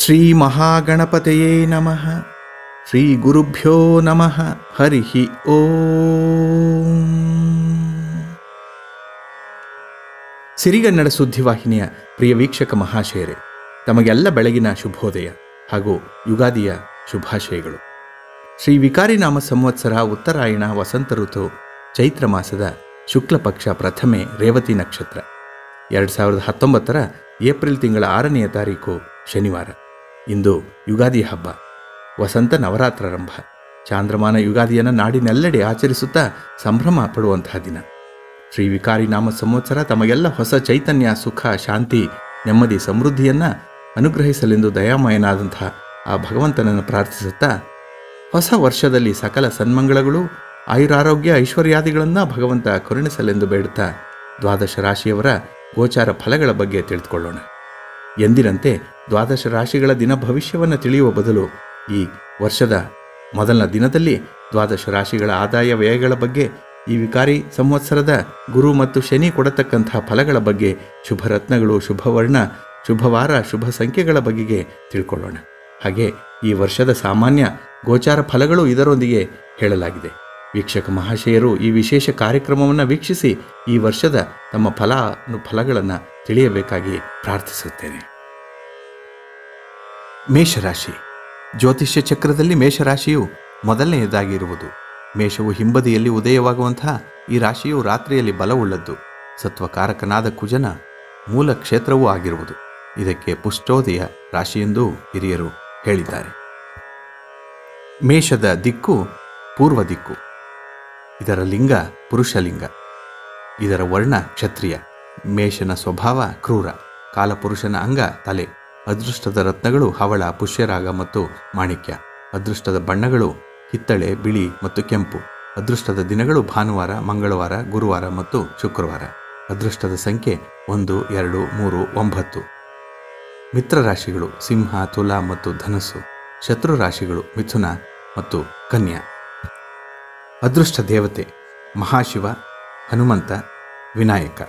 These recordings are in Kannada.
ಶ್ರೀ ಮಹಾಗಣಪತಯೇ ನಮಃ. ಶ್ರೀ ಗುರುಭ್ಯೋ ನಮಃ. ಹರಿ ಓಂ. ಸಿರಿಗನ್ನಡ ಸುದ್ದಿವಾಹಿನಿಯ ಪ್ರಿಯ ವೀಕ್ಷಕ ಮಹಾಶಯರೇ, ತಮಗೆಲ್ಲ ಬೆಳಗಿನ ಶುಭೋದಯ ಹಾಗೂ ಯುಗಾದಿಯ ಶುಭಾಶಯಗಳು. ಶ್ರೀ ವಿಕಾರಿ ನಾಮ ಸಂವತ್ಸರ ಉತ್ತರಾಯಣ ವಸಂತ ಋತು ಚೈತ್ರ ಮಾಸದ ಶುಕ್ಲ ಪಕ್ಷ ಪ್ರಥಮೆ ರೇವತಿ ನಕ್ಷತ್ರ 2019 ಏಪ್ರಿಲ್ ತಿಂಗಳ 6ನೇ ತಾರೀಕು ಶನಿವಾರ. ಇಂದು ಯುಗಾದಿ ಹಬ್ಬ, ವಸಂತ ನವರಾತ್ರಾರಂಭ. ಚಾಂದ್ರಮಾನ ಯುಗಾದಿಯನ್ನು ನಾಡಿನೆಲ್ಲೆಡೆ ಆಚರಿಸುತ್ತಾ ಸಂಭ್ರಮ ಪಡುವಂತಹ ದಿನ. ಶ್ರೀ ವಿಕಾರಿ ನಾಮ ಸಂವತ್ಸರ ತಮಗೆಲ್ಲ ಹೊಸ ಚೈತನ್ಯ, ಸುಖ, ಶಾಂತಿ, ನೆಮ್ಮದಿ, ಸಮೃದ್ಧಿಯನ್ನು ಅನುಗ್ರಹಿಸಲೆಂದು ದಯಾಮಯನಾದಂತಹ ಆ ಭಗವಂತನನ್ನು ಪ್ರಾರ್ಥಿಸುತ್ತಾ, ಹೊಸ ವರ್ಷದಲ್ಲಿ ಸಕಲ ಸನ್ಮಂಗಳಗಳು, ಆಯುರಾರೋಗ್ಯ, ಐಶ್ವರ್ಯಾದಿಗಳನ್ನು ಭಗವಂತ ಕರುಣಿಸಲೆಂದು ಬೇಡುತ್ತಾ ದ್ವಾದಶ ರಾಶಿಯವರ ಗೋಚಾರ ಫಲಗಳ ಬಗ್ಗೆ ತಿಳಿದುಕೊಳ್ಳೋಣ. ಎಂದಿನಂತೆ ದ್ವಾದಶ ರಾಶಿಗಳ ದಿನ ಭವಿಷ್ಯವನ್ನು ತಿಳಿಯುವ ಬದಲು ಈ ವರ್ಷದ ಮೊದಲನ ದಿನದಲ್ಲಿ ದ್ವಾದಶ ರಾಶಿಗಳ ಆದಾಯ ವ್ಯಯಗಳ ಬಗ್ಗೆ, ಈ ವಿಕಾರಿ ಸಂವತ್ಸರದ ಗುರು ಮತ್ತು ಶನಿ ಕೊಡತಕ್ಕಂತಹ ಫಲಗಳ ಬಗ್ಗೆ, ಶುಭ ರತ್ನಗಳು, ಶುಭವರ್ಣ, ಶುಭವಾರ, ಶುಭ ಸಂಖ್ಯೆಗಳ ಬಗೆಗೆ ತಿಳ್ಕೊಳ್ಳೋಣ. ಹಾಗೆ ಈ ವರ್ಷದ ಸಾಮಾನ್ಯ ಗೋಚಾರ ಫಲಗಳು ಇದರೊಂದಿಗೆ ಹೇಳಲಾಗಿದೆ. ವೀಕ್ಷಕ ಮಹಾಶಯರು ಈ ವಿಶೇಷ ಕಾರ್ಯಕ್ರಮವನ್ನು ವೀಕ್ಷಿಸಿ ಈ ವರ್ಷದ ತಮ್ಮ ಫಲಗಳನ್ನು ತಿಳಿಯಬೇಕಾಗಿ ಪ್ರಾರ್ಥಿಸುತ್ತೇನೆ. ಮೇಷರಾಶಿ. ಜ್ಯೋತಿಷ್ಯ ಚಕ್ರದಲ್ಲಿ ಮೇಷರಾಶಿಯು ಮೊದಲನೆಯದಾಗಿರುವುದು. ಮೇಷವು ಹಿಂಬದಿಯಲ್ಲಿ ಉದಯವಾಗುವಂತಹ ಈ ರಾಶಿಯು ರಾತ್ರಿಯಲ್ಲಿ ಬಲವುಳ್ಳದ್ದು. ಸತ್ವಕಾರಕನಾದ ಕುಜನ ಮೂಲ ಕ್ಷೇತ್ರವೂ ಆಗಿರುವುದು. ಇದಕ್ಕೆ ಪುಷ್ಟೋದಯ ರಾಶಿಯೆಂದೂ ಹಿರಿಯರು ಹೇಳಿದ್ದಾರೆ. ಮೇಷದ ದಿಕ್ಕು ಪೂರ್ವ ದಿಕ್ಕು. ಇದರ ಲಿಂಗ ಪುರುಷಲಿಂಗ. ಇದರ ವರ್ಣ ಕ್ಷತ್ರಿಯ. ಮೇಷನ ಸ್ವಭಾವ ಕ್ರೂರ. ಕಾಲಪುರುಷನ ಅಂಗ ತಲೆ. ಅದೃಷ್ಟದ ರತ್ನಗಳು ಹವಳ, ಪುಷ್ಯರಾಗ ಮತ್ತು ಮಾಣಿಕ್ಯ. ಅದೃಷ್ಟದ ಬಣ್ಣಗಳು ಹಿತ್ತಳೆ, ಬಿಳಿ ಮತ್ತು ಕೆಂಪು. ಅದೃಷ್ಟದ ದಿನಗಳು ಭಾನುವಾರ, ಮಂಗಳವಾರ, ಗುರುವಾರ ಮತ್ತು ಶುಕ್ರವಾರ. ಅದೃಷ್ಟದ ಸಂಖ್ಯೆ 1, 2, 3, 9. ಮಿತ್ರ ರಾಶಿಗಳು ಸಿಂಹ, ತುಲಾ ಮತ್ತು ಧನಸ್ಸು. ಶತ್ರು ರಾಶಿಗಳು ಮಿಥುನ ಮತ್ತು ಕನ್ಯಾ. ಅದೃಷ್ಟ ದೇವತೆ ಮಹಾಶಿವ, ಹನುಮಂತ, ವಿನಾಯಕ.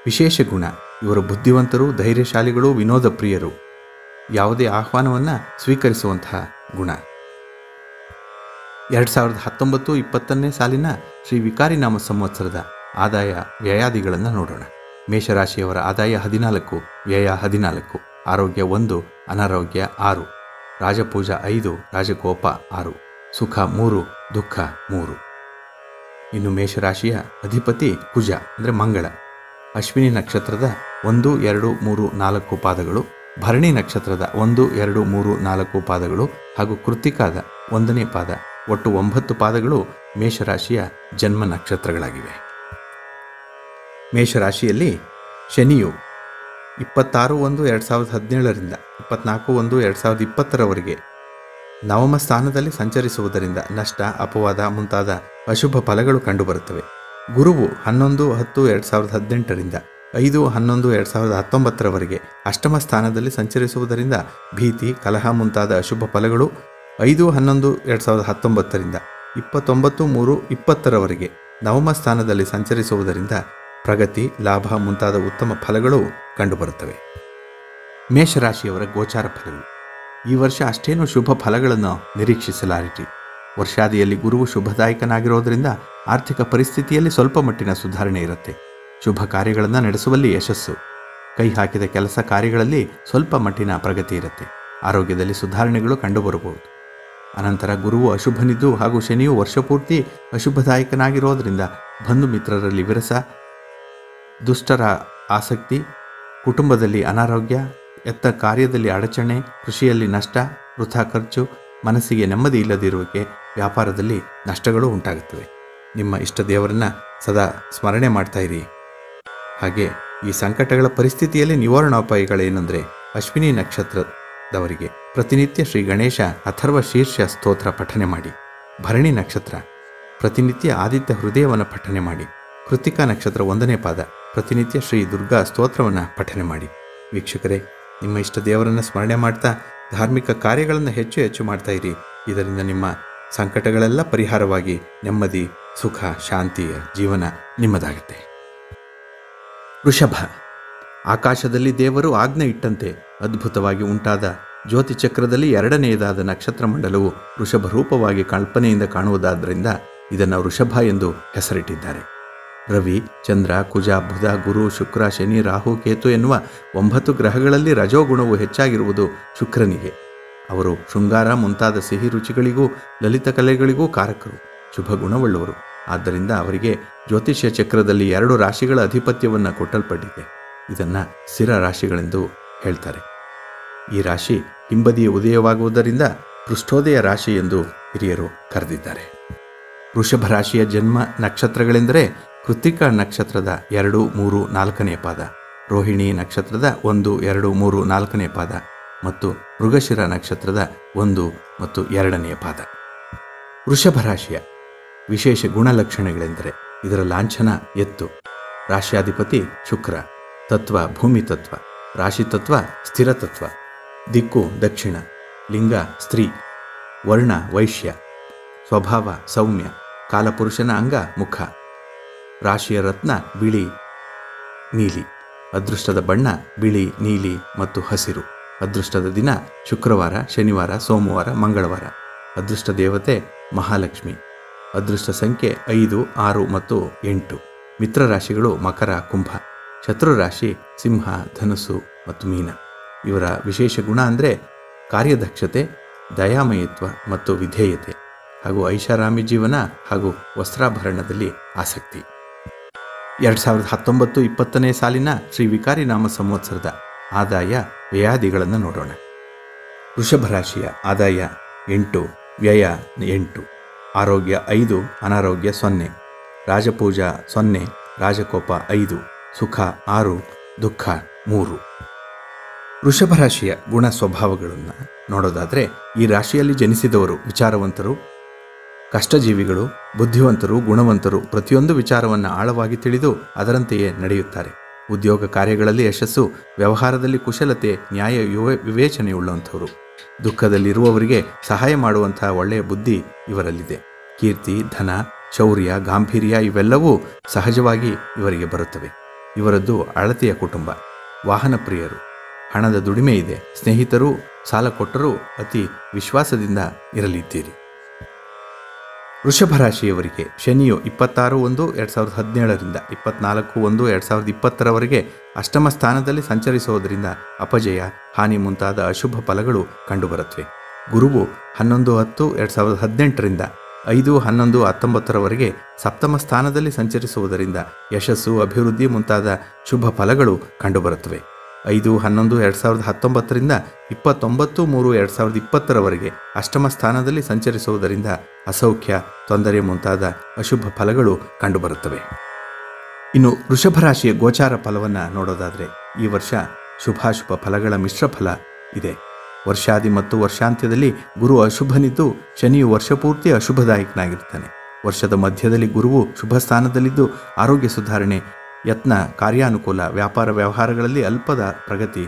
ವಿಶೇಷ ಗುಣ, ಇವರು ಬುದ್ಧಿವಂತರು, ಧೈರ್ಯಶಾಲಿಗಳು, ವಿನೋದ ಪ್ರಿಯರು. ಯಾವುದೇ ಆಹ್ವಾನವನ್ನು ಸ್ವೀಕರಿಸುವಂತಹ ಗುಣ. 2019-20 ಸಾಲಿನ ಶ್ರೀ ವಿಕಾರಿ ನಾಮ ಸಂವತ್ಸರದ ಆದಾಯ ವ್ಯಯಾದಿಗಳನ್ನು ನೋಡೋಣ. ಮೇಷರಾಶಿಯವರ ಆದಾಯ 14, ವ್ಯಯ 14. ಆರೋಗ್ಯ 1, ಅನಾರೋಗ್ಯ 6. ರಾಜಪೂಜಾ 5, ರಾಜಕೋಪ 6. ಸುಖ 3, ದುಃಖ 3. ಇನ್ನು ಮೇಷರಾಶಿಯ ಅಧಿಪತಿ ಕುಜ ಅಂದರೆ ಮಂಗಳ. ಅಶ್ವಿನಿ ನಕ್ಷತ್ರದ 1, 2, 3, 4 ಪಾದಗಳು, ಭರಣಿ ನಕ್ಷತ್ರದ 1, 2, 3, 4 ಪಾದಗಳು ಹಾಗೂ ಕೃತ್ತಿಕಾದ 1ನೇ ಪಾದ, ಒಟ್ಟು 9 ಪಾದಗಳು ಮೇಷರಾಶಿಯ ಜನ್ಮ ನಕ್ಷತ್ರಗಳಾಗಿವೆ. ಮೇಷರಾಶಿಯಲ್ಲಿ ಶನಿಯು 26/1/2017 24/1/2020 ನವಮ ಸ್ಥಾನದಲ್ಲಿ ಸಂಚರಿಸುವುದರಿಂದ ನಷ್ಟ, ಅಪವಾದ ಮುಂತಾದ ಅಶುಭ ಫಲಗಳು ಕಂಡುಬರುತ್ತವೆ. ಗುರುವು 11/10/2018 5/11/2019 ಅಷ್ಟಮ ಸ್ಥಾನದಲ್ಲಿ ಸಂಚರಿಸುವುದರಿಂದ ಭೀತಿ, ಕಲಹ ಮುಂತಾದ ಅಶುಭ ಫಲಗಳು. 5/11/2019 29/3/20 ನವಮ ಸ್ಥಾನದಲ್ಲಿ ಸಂಚರಿಸುವುದರಿಂದ ಪ್ರಗತಿ, ಲಾಭ ಮುಂತಾದ ಉತ್ತಮ ಫಲಗಳು ಕಂಡುಬರುತ್ತವೆ. ಮೇಷರಾಶಿಯವರ ಗೋಚಾರ ಫಲಗಳು. ಈ ವರ್ಷ ಅಷ್ಟೇನು ಶುಭ ಫಲಗಳನ್ನು ನಿರೀಕ್ಷಿಸಲಾರಿರಿ. ವರ್ಷಾದಿಯಲ್ಲಿ ಗುರುವು ಶುಭದಾಯಕನಾಗಿರೋದರಿಂದ ಆರ್ಥಿಕ ಪರಿಸ್ಥಿತಿಯಲ್ಲಿ ಸ್ವಲ್ಪ ಮಟ್ಟಿನ ಸುಧಾರಣೆ ಇರುತ್ತೆ. ಶುಭ ಕಾರ್ಯಗಳನ್ನು ನಡೆಸುವಲ್ಲಿ ಯಶಸ್ಸು. ಕೈ ಹಾಕಿದ ಕೆಲಸ ಕಾರ್ಯಗಳಲ್ಲಿ ಸ್ವಲ್ಪ ಮಟ್ಟಿನ ಪ್ರಗತಿ ಇರುತ್ತೆ. ಆರೋಗ್ಯದಲ್ಲಿ ಸುಧಾರಣೆಗಳು ಕಂಡುಬರಬಹುದು. ಅನಂತರ ಗುರುವು ಅಶುಭನಿದ್ದು ಹಾಗೂ ಶನಿಯು ವರ್ಷಪೂರ್ತಿ ಅಶುಭದಾಯಕನಾಗಿರೋದರಿಂದ ಬಂಧು ಮಿತ್ರರಲ್ಲಿ ವಿರಸ, ದುಷ್ಟರ ಆಸಕ್ತಿ, ಕುಟುಂಬದಲ್ಲಿ ಅನಾರೋಗ್ಯ, ಎತ್ತ ಕಾರ್ಯದಲ್ಲಿ ಅಡಚಣೆ, ಕೃಷಿಯಲ್ಲಿ ನಷ್ಟ, ವೃಥಾ ಖರ್ಚು, ಮನಸ್ಸಿಗೆ ನೆಮ್ಮದಿ ಇಲ್ಲದಿರುವಿಕೆ, ವ್ಯಾಪಾರದಲ್ಲಿ ನಷ್ಟಗಳು ಉಂಟಾಗುತ್ತವೆ. ನಿಮ್ಮ ಇಷ್ಟ ದೇವರನ್ನು ಸದಾ ಸ್ಮರಣೆ ಮಾಡ್ತಾ ಇರಿ. ಹಾಗೆ ಈ ಸಂಕಟಗಳ ಪರಿಸ್ಥಿತಿಯಲ್ಲಿ ನಿವಾರಣೋಪಾಯಗಳೇನೆಂದರೆ, ಅಶ್ವಿನಿ ನಕ್ಷತ್ರದವರಿಗೆ ಪ್ರತಿನಿತ್ಯ ಶ್ರೀ ಗಣೇಶ ಅಥರ್ವ ಶೀರ್ಷ ಸ್ತೋತ್ರ ಪಠನೆ ಮಾಡಿ. ಭರಣಿ ನಕ್ಷತ್ರ ಪ್ರತಿನಿತ್ಯ ಆದಿತ್ಯ ಹೃದಯವನ್ನು ಪಠನೆ ಮಾಡಿ. ಕೃತ್ತಿಕಾ ನಕ್ಷತ್ರ 1ನೇ ಪಾದ ಪ್ರತಿನಿತ್ಯ ಶ್ರೀ ದುರ್ಗಾ ಸ್ತೋತ್ರವನ್ನು ಪಠನೆ ಮಾಡಿ. ವೀಕ್ಷಕರೇ, ನಿಮ್ಮ ಇಷ್ಟ ದೇವರನ್ನು ಸ್ಮರಣೆ ಮಾಡ್ತಾ ಧಾರ್ಮಿಕ ಕಾರ್ಯಗಳನ್ನು ಹೆಚ್ಚು ಮಾಡ್ತಾ ಇರಿ. ಇದರಿಂದ ನಿಮ್ಮ ಸಂಕಟಗಳೆಲ್ಲ ಪರಿಹಾರವಾಗಿ ನೆಮ್ಮದಿ, ಸುಖ, ಶಾಂತಿಯ ಜೀವನ ನಿಮ್ಮದಾಗುತ್ತೆ. ವೃಷಭ. ಆಕಾಶದಲ್ಲಿ ದೇವರು ಆಜ್ಞೆ ಇಟ್ಟಂತೆ ಅದ್ಭುತವಾಗಿ ಉಂಟಾದ ಜ್ಯೋತಿಚಕ್ರದಲ್ಲಿ ಎರಡನೆಯದಾದ ನಕ್ಷತ್ರ ಮಂಡಲವು ವೃಷಭ ರೂಪವಾಗಿ ಕಲ್ಪನೆಯಿಂದ ಕಾಣುವುದಾದ್ದರಿಂದ ಇದನ್ನು ವೃಷಭ ಎಂದು ಹೆಸರಿಟ್ಟಿದ್ದಾರೆ. ರವಿ, ಚಂದ್ರ, ಕುಜ, ಬುಧ, ಗುರು, ಶುಕ್ರ, ಶನಿ, ರಾಹು, ಕೇತು ಎನ್ನುವ 9 ಗ್ರಹಗಳಲ್ಲಿ ರಜೋಗುಣವು ಹೆಚ್ಚಾಗಿರುವುದು ಶುಕ್ರನಿಗೆ. ಅವರು ಶೃಂಗಾರ ಮುಂತಾದ ಸಿಹಿ ರುಚಿಗಳಿಗೂ ಲಲಿತ ಕಲೆಗಳಿಗೂ ಕಾರಕರು, ಶುಭ ಗುಣವುಳ್ಳವರು. ಆದ್ದರಿಂದ ಅವರಿಗೆ ಜ್ಯೋತಿಷ್ಯ ಚಕ್ರದಲ್ಲಿ 2 ರಾಶಿಗಳ ಅಧಿಪತ್ಯವನ್ನು ಕೊಟ್ಟಲ್ಪಟ್ಟಿದೆ. ಇದನ್ನು ಸ್ಥಿರ ರಾಶಿಗಳೆಂದು ಹೇಳ್ತಾರೆ. ಈ ರಾಶಿ ಹಿಂಬದಿಯ ಉದಯವಾಗುವುದರಿಂದ ಪೃಷ್ಠೋದಯ ರಾಶಿ ಎಂದು ಹಿರಿಯರು ಕರೆದಿದ್ದಾರೆ. ವೃಷಭ ರಾಶಿಯ ಜನ್ಮ ನಕ್ಷತ್ರಗಳೆಂದರೆ ಕೃತ್ತಿಕ ನಕ್ಷತ್ರದ 2, 3, 4ನೇ ಪಾದ, ರೋಹಿಣಿ ನಕ್ಷತ್ರದ 1, 2, 3, 4ನೇ ಪಾದ ಮತ್ತು ಮೃಗಶಿರ ನಕ್ಷತ್ರದ 1 ಮತ್ತು 2ನೇ ಪಾದ. ವೃಷಭ ರಾಶಿಯ ವಿಶೇಷ ಗುಣಲಕ್ಷಣಗಳೆಂದರೆ ಇದರ ಲಾಂಛನ ಎತ್ತು, ರಾಶ್ಯಾಧಿಪತಿ ಶುಕ್ರ, ತತ್ವ ಭೂಮಿ ತತ್ವ, ರಾಶಿ ತತ್ವ ಸ್ಥಿರ ತತ್ವ, ದಿಕ್ಕು ದಕ್ಷಿಣ, ಲಿಂಗ ಸ್ತ್ರೀ, ವರ್ಣ ವೈಶ್ಯ, ಸ್ವಭಾವ ಸೌಮ್ಯ, ಕಾಲಪುರುಷನ ಅಂಗ ಮುಖ, ರಾಶಿಯ ರತ್ನ ಬಿಳಿ ನೀಲಿ, ಅದೃಷ್ಟದ ಬಣ್ಣ ಬಿಳಿ ನೀಲಿ ಮತ್ತು ಹಸಿರು, ಅದೃಷ್ಟದ ದಿನ ಶುಕ್ರವಾರ, ಶನಿವಾರ, ಸೋಮವಾರ, ಮಂಗಳವಾರ, ಅದೃಷ್ಟ ದೇವತೆ ಮಹಾಲಕ್ಷ್ಮಿ, ಅದೃಷ್ಟ ಸಂಖ್ಯೆ 5, 6 ಮತ್ತು 8. ಮಿತ್ರ ರಾಶಿಗಳು ಮಕರ, ಕುಂಭ, ಶತ್ರು ರಾಶಿ ಸಿಂಹ, ಧನುಸ್ಸು ಮತ್ತು ಮೀನ. ಇವರ ವಿಶೇಷ ಗುಣ ಅಂದರೆ ಕಾರ್ಯದಕ್ಷತೆ, ದಯಾಮಯತ್ವ ಮತ್ತು ವಿಧೇಯತೆ ಹಾಗೂ ಐಷಾರಾಮಿ ಜೀವನ ಹಾಗೂ ವಸ್ತ್ರಾಭರಣದಲ್ಲಿ ಆಸಕ್ತಿ. 2019-20ನೇ ಸಾಲಿನ ಶ್ರೀ ವಿಕಾರಿ ನಾಮ ಸಂವತ್ಸರದ ಆದಾಯ ವ್ಯಯಾದಿಗಳನ್ನು ನೋಡೋಣ. ವೃಷಭ ರಾಶಿಯ ಆದಾಯ 8, ವ್ಯಯ 8, ಆರೋಗ್ಯ 5, ಅನಾರೋಗ್ಯ 0, ರಾಜಪೂಜಾ 0, ರಾಜಕೋಪ 5, ಸುಖ 6, ದುಃಖ 3. ವೃಷಭ ರಾಶಿಯ ಗುಣ ಸ್ವಭಾವಗಳನ್ನು ನೋಡೋದಾದರೆ ಈ ರಾಶಿಯಲ್ಲಿ ಜನಿಸಿದವರು ವಿಚಾರವಂತರು, ಕಷ್ಟಜೀವಿಗಳು, ಬುದ್ಧಿವಂತರು, ಗುಣವಂತರು, ಪ್ರತಿಯೊಂದು ವಿಚಾರವನ್ನು ಆಳವಾಗಿ ತಿಳಿದು ಅದರಂತೆಯೇ ನಡೆಯುತ್ತಾರೆ. ಉದ್ಯೋಗ ಕಾರ್ಯಗಳಲ್ಲಿ ಯಶಸ್ಸು, ವ್ಯವಹಾರದಲ್ಲಿ ಕುಶಲತೆ, ನ್ಯಾಯ ವಿವೇಚನೆಯುಳ್ಳಂಥವರು. ದುಃಖದಲ್ಲಿರುವವರಿಗೆ ಸಹಾಯ ಮಾಡುವಂತಹ ಒಳ್ಳೆಯ ಬುದ್ಧಿ ಇವರಲ್ಲಿದೆ. ಕೀರ್ತಿ, ಧನ, ಶೌರ್ಯ, ಗಾಂಭೀರ್ಯ ಇವೆಲ್ಲವೂ ಸಹಜವಾಗಿ ಇವರಿಗೆ ಬರುತ್ತವೆ. ಇವರದ್ದು ಅಳತೆಯ ಕುಟುಂಬ, ವಾಹನ ಪ್ರಿಯರು, ಹಣದ ದುಡಿಮೆ ಇದೆ, ಸ್ನೇಹಿತರು ಸಾಲ ಕೊಟ್ಟರೂ ಅತಿ ವಿಶ್ವಾಸದಿಂದ ಇರಲಿದ್ದೀರಿ. ವೃಷಭ ರಾಶಿಯವರಿಗೆ ಶನಿಯು 26/1/2017 24/1/2020 ಅಷ್ಟಮ ಸ್ಥಾನದಲ್ಲಿ ಸಂಚರಿಸುವುದರಿಂದ ಅಪಜಯ, ಹಾನಿ ಮುಂತಾದ ಅಶುಭ ಫಲಗಳು ಕಂಡುಬರುತ್ತವೆ. ಗುರುವು 11/10/2018 5/11/19 ಸಪ್ತಮ ಸ್ಥಾನದಲ್ಲಿ ಸಂಚರಿಸುವುದರಿಂದ ಯಶಸ್ಸು, ಅಭಿವೃದ್ಧಿ ಮುಂತಾದ ಶುಭ ಫಲಗಳು ಕಂಡುಬರುತ್ತವೆ. 5/11/2019 29/3/2020 ಅಷ್ಟಮ ಸ್ಥಾನದಲ್ಲಿ ಸಂಚರಿಸುವುದರಿಂದ ಅಸೌಖ್ಯ, ತೊಂದರೆ ಮುಂತಾದ ಅಶುಭ ಫಲಗಳು ಕಂಡುಬರುತ್ತವೆ. ಇನ್ನು ವೃಷಭ ರಾಶಿಯ ಗೋಚಾರ ಫಲವನ್ನು ನೋಡೋದಾದರೆ ಈ ವರ್ಷ ಶುಭಾಶುಭ ಫಲಗಳ ಮಿಶ್ರ ಫಲ ಇದೆ. ವರ್ಷಾದಿ ಮತ್ತು ವರ್ಷಾಂತ್ಯದಲ್ಲಿ ಗುರು ಅಶುಭನಿದ್ದು ಶನಿಯು ವರ್ಷಪೂರ್ತಿ ಅಶುಭದಾಯಕನಾಗಿರ್ತಾನೆ. ವರ್ಷದ ಮಧ್ಯದಲ್ಲಿ ಗುರುವು ಶುಭ ಸ್ಥಾನದಲ್ಲಿದ್ದು ಆರೋಗ್ಯ ಸುಧಾರಣೆ, ಯತ್ನ, ಕಾರ್ಯಾನುಕೂಲ, ವ್ಯಾಪಾರ ವ್ಯವಹಾರಗಳಲ್ಲಿ ಅಲ್ಪದ ಪ್ರಗತಿ,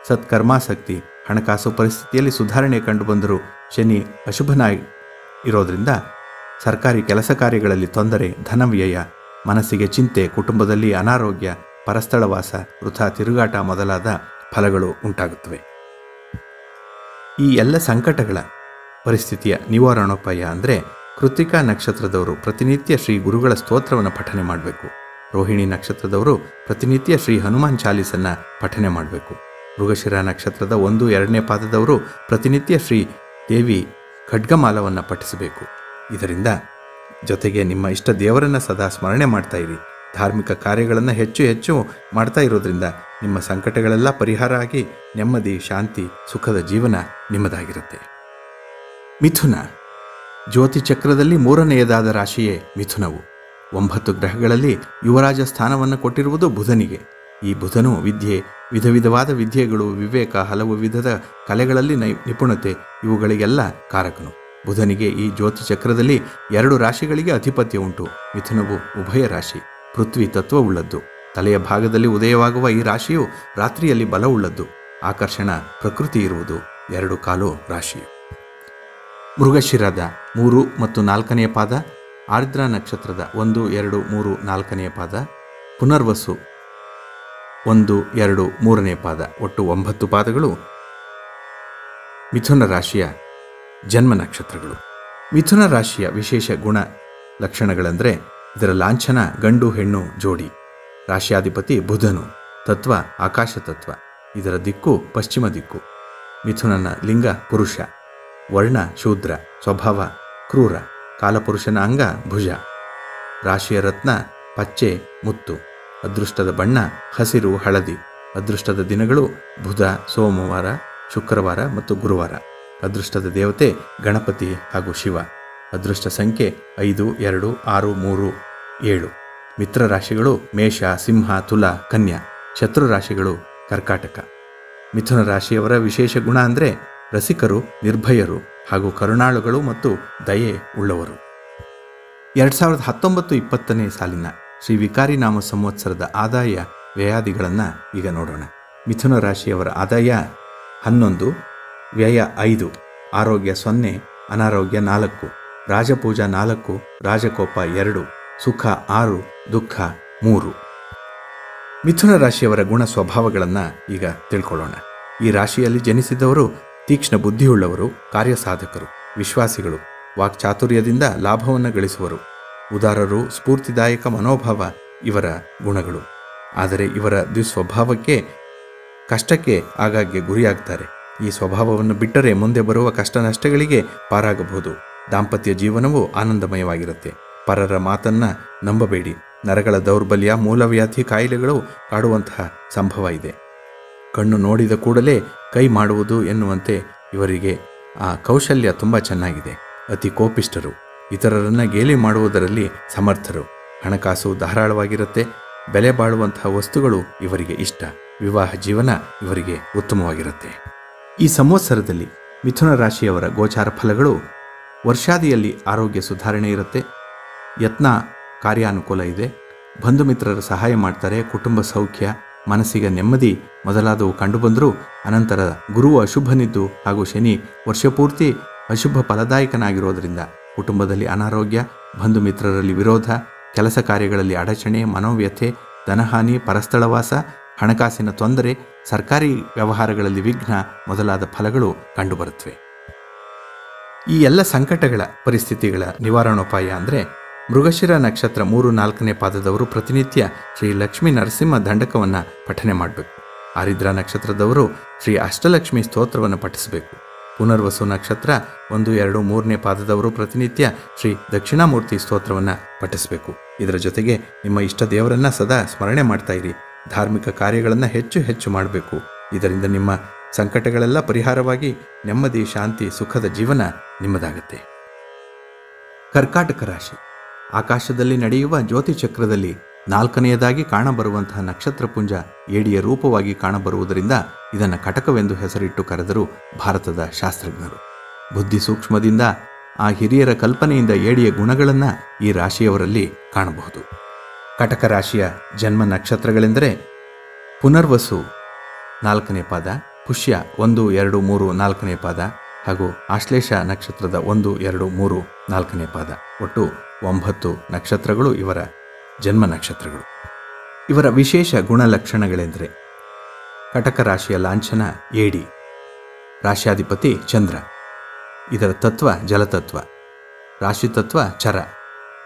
ಸತ್ಕರ್ಮಾಸಕ್ತಿ, ಹಣಕಾಸು ಪರಿಸ್ಥಿತಿಯಲ್ಲಿ ಸುಧಾರಣೆ ಕಂಡುಬಂದರೂ ಶನಿ ಅಶುಭನಾಗಿ ಇರೋದರಿಂದ ಸರ್ಕಾರಿ ಕೆಲಸ ಕಾರ್ಯಗಳಲ್ಲಿ ತೊಂದರೆ, ಧನವ್ಯಯ, ಮನಸ್ಸಿಗೆ ಚಿಂತೆ, ಕುಟುಂಬದಲ್ಲಿ ಅನಾರೋಗ್ಯ, ಪರಸ್ಥಳವಾಸ, ವೃಥಾ ತಿರುಗಾಟ ಮೊದಲಾದ ಫಲಗಳು ಉಂಟಾಗುತ್ತವೆ. ಈ ಎಲ್ಲ ಸಂಕಟಗಳ ಪರಿಸ್ಥಿತಿಯ ನಿವಾರಣೋಪಾಯ ಅಂದರೆ ಕೃತ್ತಿಕಾ ನಕ್ಷತ್ರದವರು ಪ್ರತಿನಿತ್ಯ ಶ್ರೀ ಗುರುಗಳ ಸ್ತೋತ್ರವನ್ನು ಪಠನೆ ಮಾಡಬೇಕು. ರೋಹಿಣಿ ನಕ್ಷತ್ರದವರು ಪ್ರತಿನಿತ್ಯ ಶ್ರೀ ಹನುಮಾನ್ ಚಾಲೀಸನ್ನು ಪಠನೆ ಮಾಡಬೇಕು. ಮೃಗಶಿರ ನಕ್ಷತ್ರದ 1, 2ನೇ ಪಾದದವರು ಪ್ರತಿನಿತ್ಯ ಶ್ರೀ ದೇವಿ ಖಡ್ಗಮಾಲವನ್ನು ಪಠಿಸಬೇಕು. ಇದರಿಂದ ಜೊತೆಗೆ ನಿಮ್ಮ ಇಷ್ಟ ದೇವರನ್ನು ಸದಾ ಸ್ಮರಣೆ ಮಾಡ್ತಾ ಇರಿ. ಧಾರ್ಮಿಕ ಕಾರ್ಯಗಳನ್ನು ಹೆಚ್ಚು ಹೆಚ್ಚು ಮಾಡ್ತಾ ಇರೋದ್ರಿಂದ ನಿಮ್ಮ ಸಂಕಟಗಳೆಲ್ಲ ಪರಿಹಾರ ಆಗಿ ನೆಮ್ಮದಿ, ಶಾಂತಿ, ಸುಖದ ಜೀವನ ನಿಮ್ಮದಾಗಿರುತ್ತೆ. ಮಿಥುನ ಜ್ಯೋತಿ ಚಕ್ರದಲ್ಲಿ 3ನೇಯದಾದ ರಾಶಿಯೇ ಮಿಥುನವು. 9 ಗ್ರಹಗಳಲ್ಲಿ ಯುವರಾಜ ಸ್ಥಾನವನ್ನು ಕೊಟ್ಟಿರುವುದು ಬುಧನಿಗೆ. ಈ ಬುಧನು ವಿದ್ಯೆ, ವಿಧ ವಿಧವಾದ ವಿದ್ಯೆಗಳು, ವಿವೇಕ, ಹಲವು ವಿಧದ ಕಲೆಗಳಲ್ಲಿ ನಿಪುಣತೆ ಇವುಗಳಿಗೆಲ್ಲ ಕಾರಕನು. ಬುಧನಿಗೆ ಈ ಜ್ಯೋತಿ ಚಕ್ರದಲ್ಲಿ 2 ರಾಶಿಗಳಿಗೆ ಅಧಿಪತ್ಯ ಉಂಟು. ಮಿಥುನವು ಉಭಯ ರಾಶಿ, ಪೃಥ್ವಿ ತತ್ವವುಳ್ಳದ್ದು. ತಲೆಯ ಭಾಗದಲ್ಲಿ ಉದಯವಾಗುವ ಈ ರಾಶಿಯು ರಾತ್ರಿಯಲ್ಲಿ ಬಲವುಳ್ಳದ್ದು. ಆಕರ್ಷಣ ಪ್ರಕೃತಿ ಇರುವುದು 2 ಕಾಲು ರಾಶಿಯು. ಮೃಗಶಿರದ 3 ಮತ್ತು 4ನೇ ಪಾದ, ಆರ್ದ್ರ ನಕ್ಷತ್ರದ 1, 2, 3, 4ನೇ ಪಾದ, ಪುನರ್ವಸು 1, 2, 3ನೇ ಪಾದ, ಒಟ್ಟು 9 ಪಾದಗಳು ಮಿಥುನ ರಾಶಿಯ ಜನ್ಮ ನಕ್ಷತ್ರಗಳು. ಮಿಥುನ ರಾಶಿಯ ವಿಶೇಷ ಗುಣ ಲಕ್ಷಣಗಳೆಂದರೆ ಇದರ ಲಾಂಛನ ಗಂಡು ಹೆಣ್ಣು ಜೋಡಿ. ರಾಶಿಯಾಧಿಪತಿ ಬುಧನು. ತತ್ವ ಆಕಾಶ ತತ್ವ. ಇದರ ದಿಕ್ಕು ಪಶ್ಚಿಮ ದಿಕ್ಕು. ಮಿಥುನನ ಲಿಂಗ ಪುರುಷ. ವರ್ಣ ಶೂದ್ರ. ಸ್ವಭಾವ ಕ್ರೂರ. ಕಾಲಪುರುಷನ ಅಂಗ ಭುಜ. ರಾಶಿಯ ರತ್ನ ಪಚ್ಚೆ ಮುತ್ತು. ಅದೃಷ್ಟದ ಬಣ್ಣ ಹಸಿರು ಹಳದಿ. ಅದೃಷ್ಟದ ದಿನಗಳು ಬುಧ, ಸೋಮವಾರ, ಶುಕ್ರವಾರ ಮತ್ತು ಗುರುವಾರ. ಅದೃಷ್ಟದ ದೇವತೆ ಗಣಪತಿ ಹಾಗೂ ಶಿವ. ಅದೃಷ್ಟ ಸಂಖ್ಯೆ 5, 2, 6, 3, 7. ಮಿತ್ರ ರಾಶಿಗಳು ಮೇಷ, ಸಿಂಹ, ತುಲಾ, ಕನ್ಯಾ. ಶತ್ರು ರಾಶಿಗಳು ಕರ್ಕಾಟಕ. ಮಿಥುನ ರಾಶಿಯವರ ವಿಶೇಷ ಗುಣ ಅಂದರೆ ರಸಿಕರು, ನಿರ್ಭಯರು ಹಾಗೂ ಕರುಣಾಳುಗಳು ಮತ್ತು ದಯೆ ಉಳ್ಳವರು. 2019-20 ಸಾಲಿನ ಶ್ರೀ ವಿಕಾರಿ ನಾಮ ಸಂವತ್ಸರದ ಆದಾಯ ವ್ಯಯಾದಿಗಳನ್ನು ಈಗ ನೋಡೋಣ. ಮಿಥುನ ರಾಶಿಯವರ ಆದಾಯ 11, ವ್ಯಯ 5, ಆರೋಗ್ಯ 0, ಅನಾರೋಗ್ಯ 4, ರಾಜಪೂಜಾ 4, ರಾಜಕೋಪ 2, ಸುಖ 6, ದುಃಖ 3. ಮಿಥುನ ರಾಶಿಯವರ ಗುಣ ಸ್ವಭಾವಗಳನ್ನು ಈಗ ತಿಳ್ಕೊಳ್ಳೋಣ. ಈ ರಾಶಿಯಲ್ಲಿ ಜನಿಸಿದವರು ತೀಕ್ಷ್ಣ ಬುದ್ಧಿಯುಳ್ಳವರು, ಕಾರ್ಯಸಾಧಕರು, ವಿಶ್ವಾಸಿಗಳು, ವಾಕ್ಚಾತುರ್ಯದಿಂದ ಲಾಭವನ್ನು ಗಳಿಸುವರು, ಉದಾರರು, ಸ್ಫೂರ್ತಿದಾಯಕ ಮನೋಭಾವ ಇವರ ಗುಣಗಳು. ಆದರೆ ಇವರ ದುಸ್ವಭಾವಕ್ಕೆ, ಕಷ್ಟಕ್ಕೆ ಆಗಾಗ್ಗೆ ಗುರಿಯಾಗ್ತಾರೆ. ಈ ಸ್ವಭಾವವನ್ನು ಬಿಟ್ಟರೆ ಮುಂದೆ ಬರುವ ಕಷ್ಟ ನಷ್ಟಗಳಿಗೆ ಪಾರಾಗಬಹುದು. ದಾಂಪತ್ಯ ಜೀವನವು ಆನಂದಮಯವಾಗಿರುತ್ತೆ. ಪರರ ಮಾತನ್ನು ನಂಬಬೇಡಿ. ನರಗಳ ದೌರ್ಬಲ್ಯ, ಮೂಲವ್ಯಾಧಿ ಕಾಯಿಲೆಗಳು ಕಾಡುವಂತಹ ಸಂಭವ ಇದೆ. ಕಣ್ಣು ನೋಡಿದ ಕೂಡಲೇ ಕೈ ಮಾಡುವುದು ಎನ್ನುವಂತೆ ಇವರಿಗೆ ಆ ಕೌಶಲ್ಯ ತುಂಬ ಚೆನ್ನಾಗಿದೆ. ಅತಿ ಕೋಪಿಷ್ಠರು. ಇತರರನ್ನು ಗೇಲಿ ಮಾಡುವುದರಲ್ಲಿ ಸಮರ್ಥರು. ಹಣಕಾಸು ಧಾರಾಳವಾಗಿರುತ್ತೆ. ಬೆಲೆ ಬಾಳುವಂತಹ ವಸ್ತುಗಳು ಇವರಿಗೆ ಇಷ್ಟ. ವಿವಾಹ ಜೀವನ ಇವರಿಗೆ ಉತ್ತಮವಾಗಿರುತ್ತೆ. ಈ ಸಂವತ್ಸರದಲ್ಲಿ ಮಿಥುನ ರಾಶಿಯವರ ಗೋಚಾರ ಫಲಗಳು: ವರ್ಷಾದಿಯಲ್ಲಿ ಆರೋಗ್ಯ ಸುಧಾರಣೆ ಇರುತ್ತೆ. ಯತ್ನ ಕಾರ್ಯಾನುಕೂಲ ಇದೆ. ಬಂಧು ಮಿತ್ರರ ಸಹಾಯ ಮಾಡ್ತಾರೆ. ಕುಟುಂಬ ಸೌಖ್ಯ, ಮನಸ್ಸಿಗೆ ನೆಮ್ಮದಿ ಮೊದಲಾದವು ಕಂಡುಬಂದರೂ ಅನಂತರ ಗುರು ಅಶುಭನಿದ್ದು ಹಾಗೂ ಶನಿ ವರ್ಷಪೂರ್ತಿ ಅಶುಭ ಫಲದಾಯಕನಾಗಿರೋದರಿಂದ ಕುಟುಂಬದಲ್ಲಿ ಅನಾರೋಗ್ಯ, ಬಂಧು ಮಿತ್ರರಲ್ಲಿ ವಿರೋಧ, ಕೆಲಸ ಕಾರ್ಯಗಳಲ್ಲಿ ಅಡಚಣೆ, ಮನೋವ್ಯಥೆ, ಧನಹಾನಿ, ಪರಸ್ಥಳವಾಸ, ಹಣಕಾಸಿನ ತೊಂದರೆ, ಸರ್ಕಾರಿ ವ್ಯವಹಾರಗಳಲ್ಲಿ ವಿಘ್ನ ಮೊದಲಾದ ಫಲಗಳು ಕಂಡುಬರುತ್ತವೆ. ಈ ಎಲ್ಲ ಸಂಕಟಗಳ ಪರಿಸ್ಥಿತಿಗಳ ನಿವಾರಣೋಪಾಯ ಅಂದರೆ ಮೃಗಶಿರ ನಕ್ಷತ್ರ 3-4ನೇ ಪಾದದವರು ಪ್ರತಿನಿತ್ಯ ಶ್ರೀ ಲಕ್ಷ್ಮೀ ನರಸಿಂಹ ದಂಡಕವನ್ನು ಪಠನೆ ಮಾಡಬೇಕು. ಆರಿದ್ರ ನಕ್ಷತ್ರದವರು ಶ್ರೀ ಅಷ್ಟಲಕ್ಷ್ಮಿ ಸ್ತೋತ್ರವನ್ನು ಪಠಿಸಬೇಕು. ಪುನರ್ವಸು ನಕ್ಷತ್ರ 1, 2, 3ನೇ ಪಾದದವರು ಪ್ರತಿನಿತ್ಯ ಶ್ರೀ ದಕ್ಷಿಣಾಮೂರ್ತಿ ಸ್ತೋತ್ರವನ್ನು ಪಠಿಸಬೇಕು. ಇದರ ಜೊತೆಗೆ ನಿಮ್ಮ ಇಷ್ಟ ದೇವರನ್ನು ಸದಾ ಸ್ಮರಣೆ ಮಾಡ್ತಾ ಇರಿ. ಧಾರ್ಮಿಕ ಕಾರ್ಯಗಳನ್ನು ಹೆಚ್ಚು ಮಾಡಬೇಕು. ಇದರಿಂದ ನಿಮ್ಮ ಸಂಕಟಗಳೆಲ್ಲ ಪರಿಹಾರವಾಗಿ ನೆಮ್ಮದಿ, ಶಾಂತಿ, ಸುಖದ ಜೀವನ ನಿಮ್ಮದಾಗುತ್ತೆ. ಕರ್ಕಾಟಕ ರಾಶಿ ಆಕಾಶದಲ್ಲಿ ನಡೆಯುವ ಜ್ಯೋತಿ ಚಕ್ರದಲ್ಲಿ 4ನೇಯದಾಗಿ ಕಾಣಬರುವಂತಹ ನಕ್ಷತ್ರಪುಂಜ ಏಡಿಯ ರೂಪವಾಗಿ ಕಾಣಬರುವುದರಿಂದ ಇದನ್ನು ಕಟಕವೆಂದು ಹೆಸರಿಟ್ಟು ಕರೆದರು ಭಾರತದ ಶಾಸ್ತ್ರಜ್ಞರು. ಬುದ್ಧಿ ಸೂಕ್ಷ್ಮದಿಂದ ಆ ಹಿರಿಯರ ಕಲ್ಪನೆಯಿಂದ ಏಡಿಯ ಗುಣಗಳನ್ನು ಈ ರಾಶಿಯವರಲ್ಲಿ ಕಾಣಬಹುದು. ಕಟಕ ರಾಶಿಯ ಜನ್ಮ ನಕ್ಷತ್ರಗಳೆಂದರೆ ಪುನರ್ವಸು 4ನೇ ಪಾದ, ಪುಷ್ಯ 1, 2, 3, 4ನೇ ಪಾದ ಹಾಗೂ ಆಶ್ಲೇಷ ನಕ್ಷತ್ರದ 1, 2, 3, 4ನೇ ಪಾದ. ಒಟ್ಟು 9 ನಕ್ಷತ್ರಗಳು ಇವರ ಜನ್ಮ ನಕ್ಷತ್ರಗಳು. ಇವರ ವಿಶೇಷ ಗುಣಲಕ್ಷಣಗಳೆಂದರೆ ಕಟಕ ರಾಶಿಯ ಲಾಂಛನ ಏಡಿ. ರಾಶ್ಯಾಧಿಪತಿ ಚಂದ್ರ. ಇದರ ತತ್ವ ಜಲತತ್ವ. ರಾಶಿತತ್ವ ಚರ.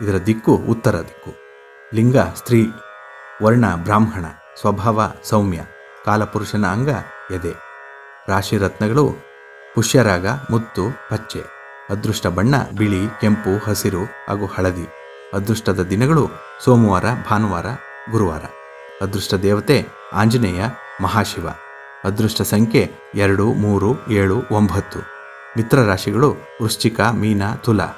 ಇದರ ದಿಕ್ಕು ಉತ್ತರ ದಿಕ್ಕು. ಲಿಂಗ ಸ್ತ್ರೀ. ವರ್ಣ ಬ್ರಾಹ್ಮಣ. ಸ್ವಭಾವ ಸೌಮ್ಯ. ಕಾಲಪುರುಷನ ಅಂಗ ಎದೆ. ರಾಶಿ ರತ್ನಗಳು ಪುಷ್ಯರಾಗ, ಮುತ್ತು, ಪಚ್ಚೆ. ಅದೃಷ್ಟ ಬಣ್ಣ ಬಿಳಿ, ಕೆಂಪು, ಹಸಿರು ಹಾಗೂ ಹಳದಿ. ಅದೃಷ್ಟದ ದಿನಗಳು ಸೋಮವಾರ, ಭಾನುವಾರ, ಗುರುವಾರ. ಅದೃಷ್ಟ ದೇವತೆ ಆಂಜನೇಯ, ಮಹಾಶಿವ. ಅದೃಷ್ಟ ಸಂಖ್ಯೆ 2, 3, 7, 9. ಮಿತ್ರ ರಾಶಿಗಳು ವೃಶ್ಚಿಕ, ಮೀನ, ತುಲಾ.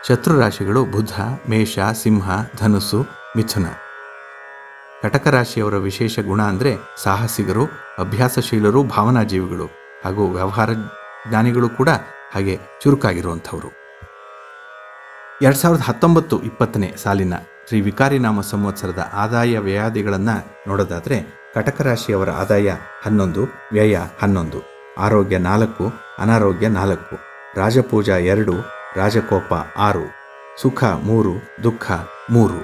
ಶತ್ರು ರಾಶಿಗಳು ಬುಧ, ಮೇಷ, ಸಿಂಹ, ಧನುಸ್ಸು, ಮಿಥುನ. ಕಟಕ ರಾಶಿಯವರ ವಿಶೇಷ ಗುಣ ಅಂದರೆ ಸಾಹಸಿಗರು, ಅಭ್ಯಾಸಶೀಲರು, ಭಾವನಾಜೀವಿಗಳು ಹಾಗೂ ವ್ಯವಹಾರ ಜ್ಞಾನಿಗಳು ಕೂಡ ಹಾಗೆ ಚುರುಕಾಗಿರುವಂಥವರು. 2019-20 ಸಾಲಿನ ಶ್ರೀ ವಿಕಾರಿ ನಾಮ ಸಂವತ್ಸರದ ಆದಾಯ ವ್ಯಯಾದಿಗಳನ್ನು ನೋಡೋದಾದರೆ ಕಟಕ ರಾಶಿಯವರ ಆದಾಯ 11, ವ್ಯಯ 11, ಆರೋಗ್ಯ 4, ಅನಾರೋಗ್ಯ 4, ರಾಜಪೂಜಾ 2, ರಾಜಕೋಪ 6, ಸುಖ 3, ದುಃಖ 3.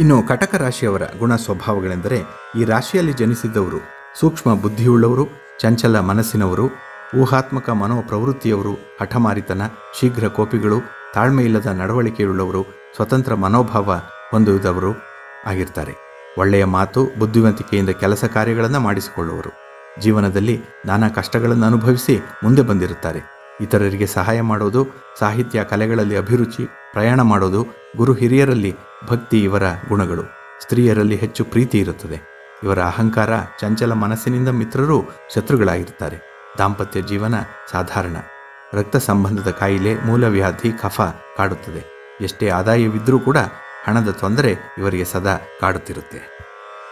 ಇನ್ನು ಕಟಕ ರಾಶಿಯವರ ಗುಣ ಸ್ವಭಾವಗಳೆಂದರೆ ಈ ರಾಶಿಯಲ್ಲಿ ಜನಿಸಿದ್ದವರು ಸೂಕ್ಷ್ಮ ಬುದ್ಧಿಯುಳ್ಳವರು, ಚಂಚಲ ಮನಸ್ಸಿನವರು, ಊಹಾತ್ಮಕ ಮನೋಪ್ರವೃತ್ತಿಯವರು, ಹಠಮಾರಿತನ, ಶೀಘ್ರ ಕೋಪಿಗಳು, ತಾಳ್ಮೆಯಿಲ್ಲದ ನಡವಳಿಕೆಯುಳ್ಳವರು, ಸ್ವತಂತ್ರ ಮನೋಭಾವ ಹೊಂದುವುದವರು ಆಗಿರ್ತಾರೆ. ಒಳ್ಳೆಯ ಮಾತು, ಬುದ್ಧಿವಂತಿಕೆಯಿಂದ ಕೆಲಸ ಕಾರ್ಯಗಳನ್ನು ಮಾಡಿಸಿಕೊಳ್ಳುವರು. ಜೀವನದಲ್ಲಿ ನಾನಾ ಕಷ್ಟಗಳನ್ನು ಅನುಭವಿಸಿ ಮುಂದೆ ಬಂದಿರುತ್ತಾರೆ. ಇತರರಿಗೆ ಸಹಾಯ ಮಾಡೋದು, ಸಾಹಿತ್ಯ ಕಲೆಗಳಲ್ಲಿ ಅಭಿರುಚಿ, ಪ್ರಯಾಣ ಮಾಡೋದು, ಗುರು ಹಿರಿಯರಲ್ಲಿ ಭಕ್ತಿ ಇವರ ಗುಣಗಳು. ಸ್ತ್ರೀಯರಲ್ಲಿ ಹೆಚ್ಚು ಪ್ರೀತಿ ಇರುತ್ತದೆ. ಇವರ ಅಹಂಕಾರ, ಚಂಚಲ ಮನಸ್ಸಿನಿಂದ ಮಿತ್ರರು ಶತ್ರುಗಳಾಗಿರ್ತಾರೆ. ದಾಂಪತ್ಯ ಜೀವನ ಸಾಧಾರಣ. ರಕ್ತ ಸಂಬಂಧದ ಕಾಯಿಲೆ, ಮೂಲವ್ಯಾಧಿ, ಕಫ ಕಾಡುತ್ತದೆ. ಎಷ್ಟೇ ಆದಾಯವಿದ್ದರೂ ಕೂಡ ಹಣದ ತೊಂದರೆ ಇವರಿಗೆ ಸದಾ ಕಾಡುತ್ತಿರುತ್ತೆ.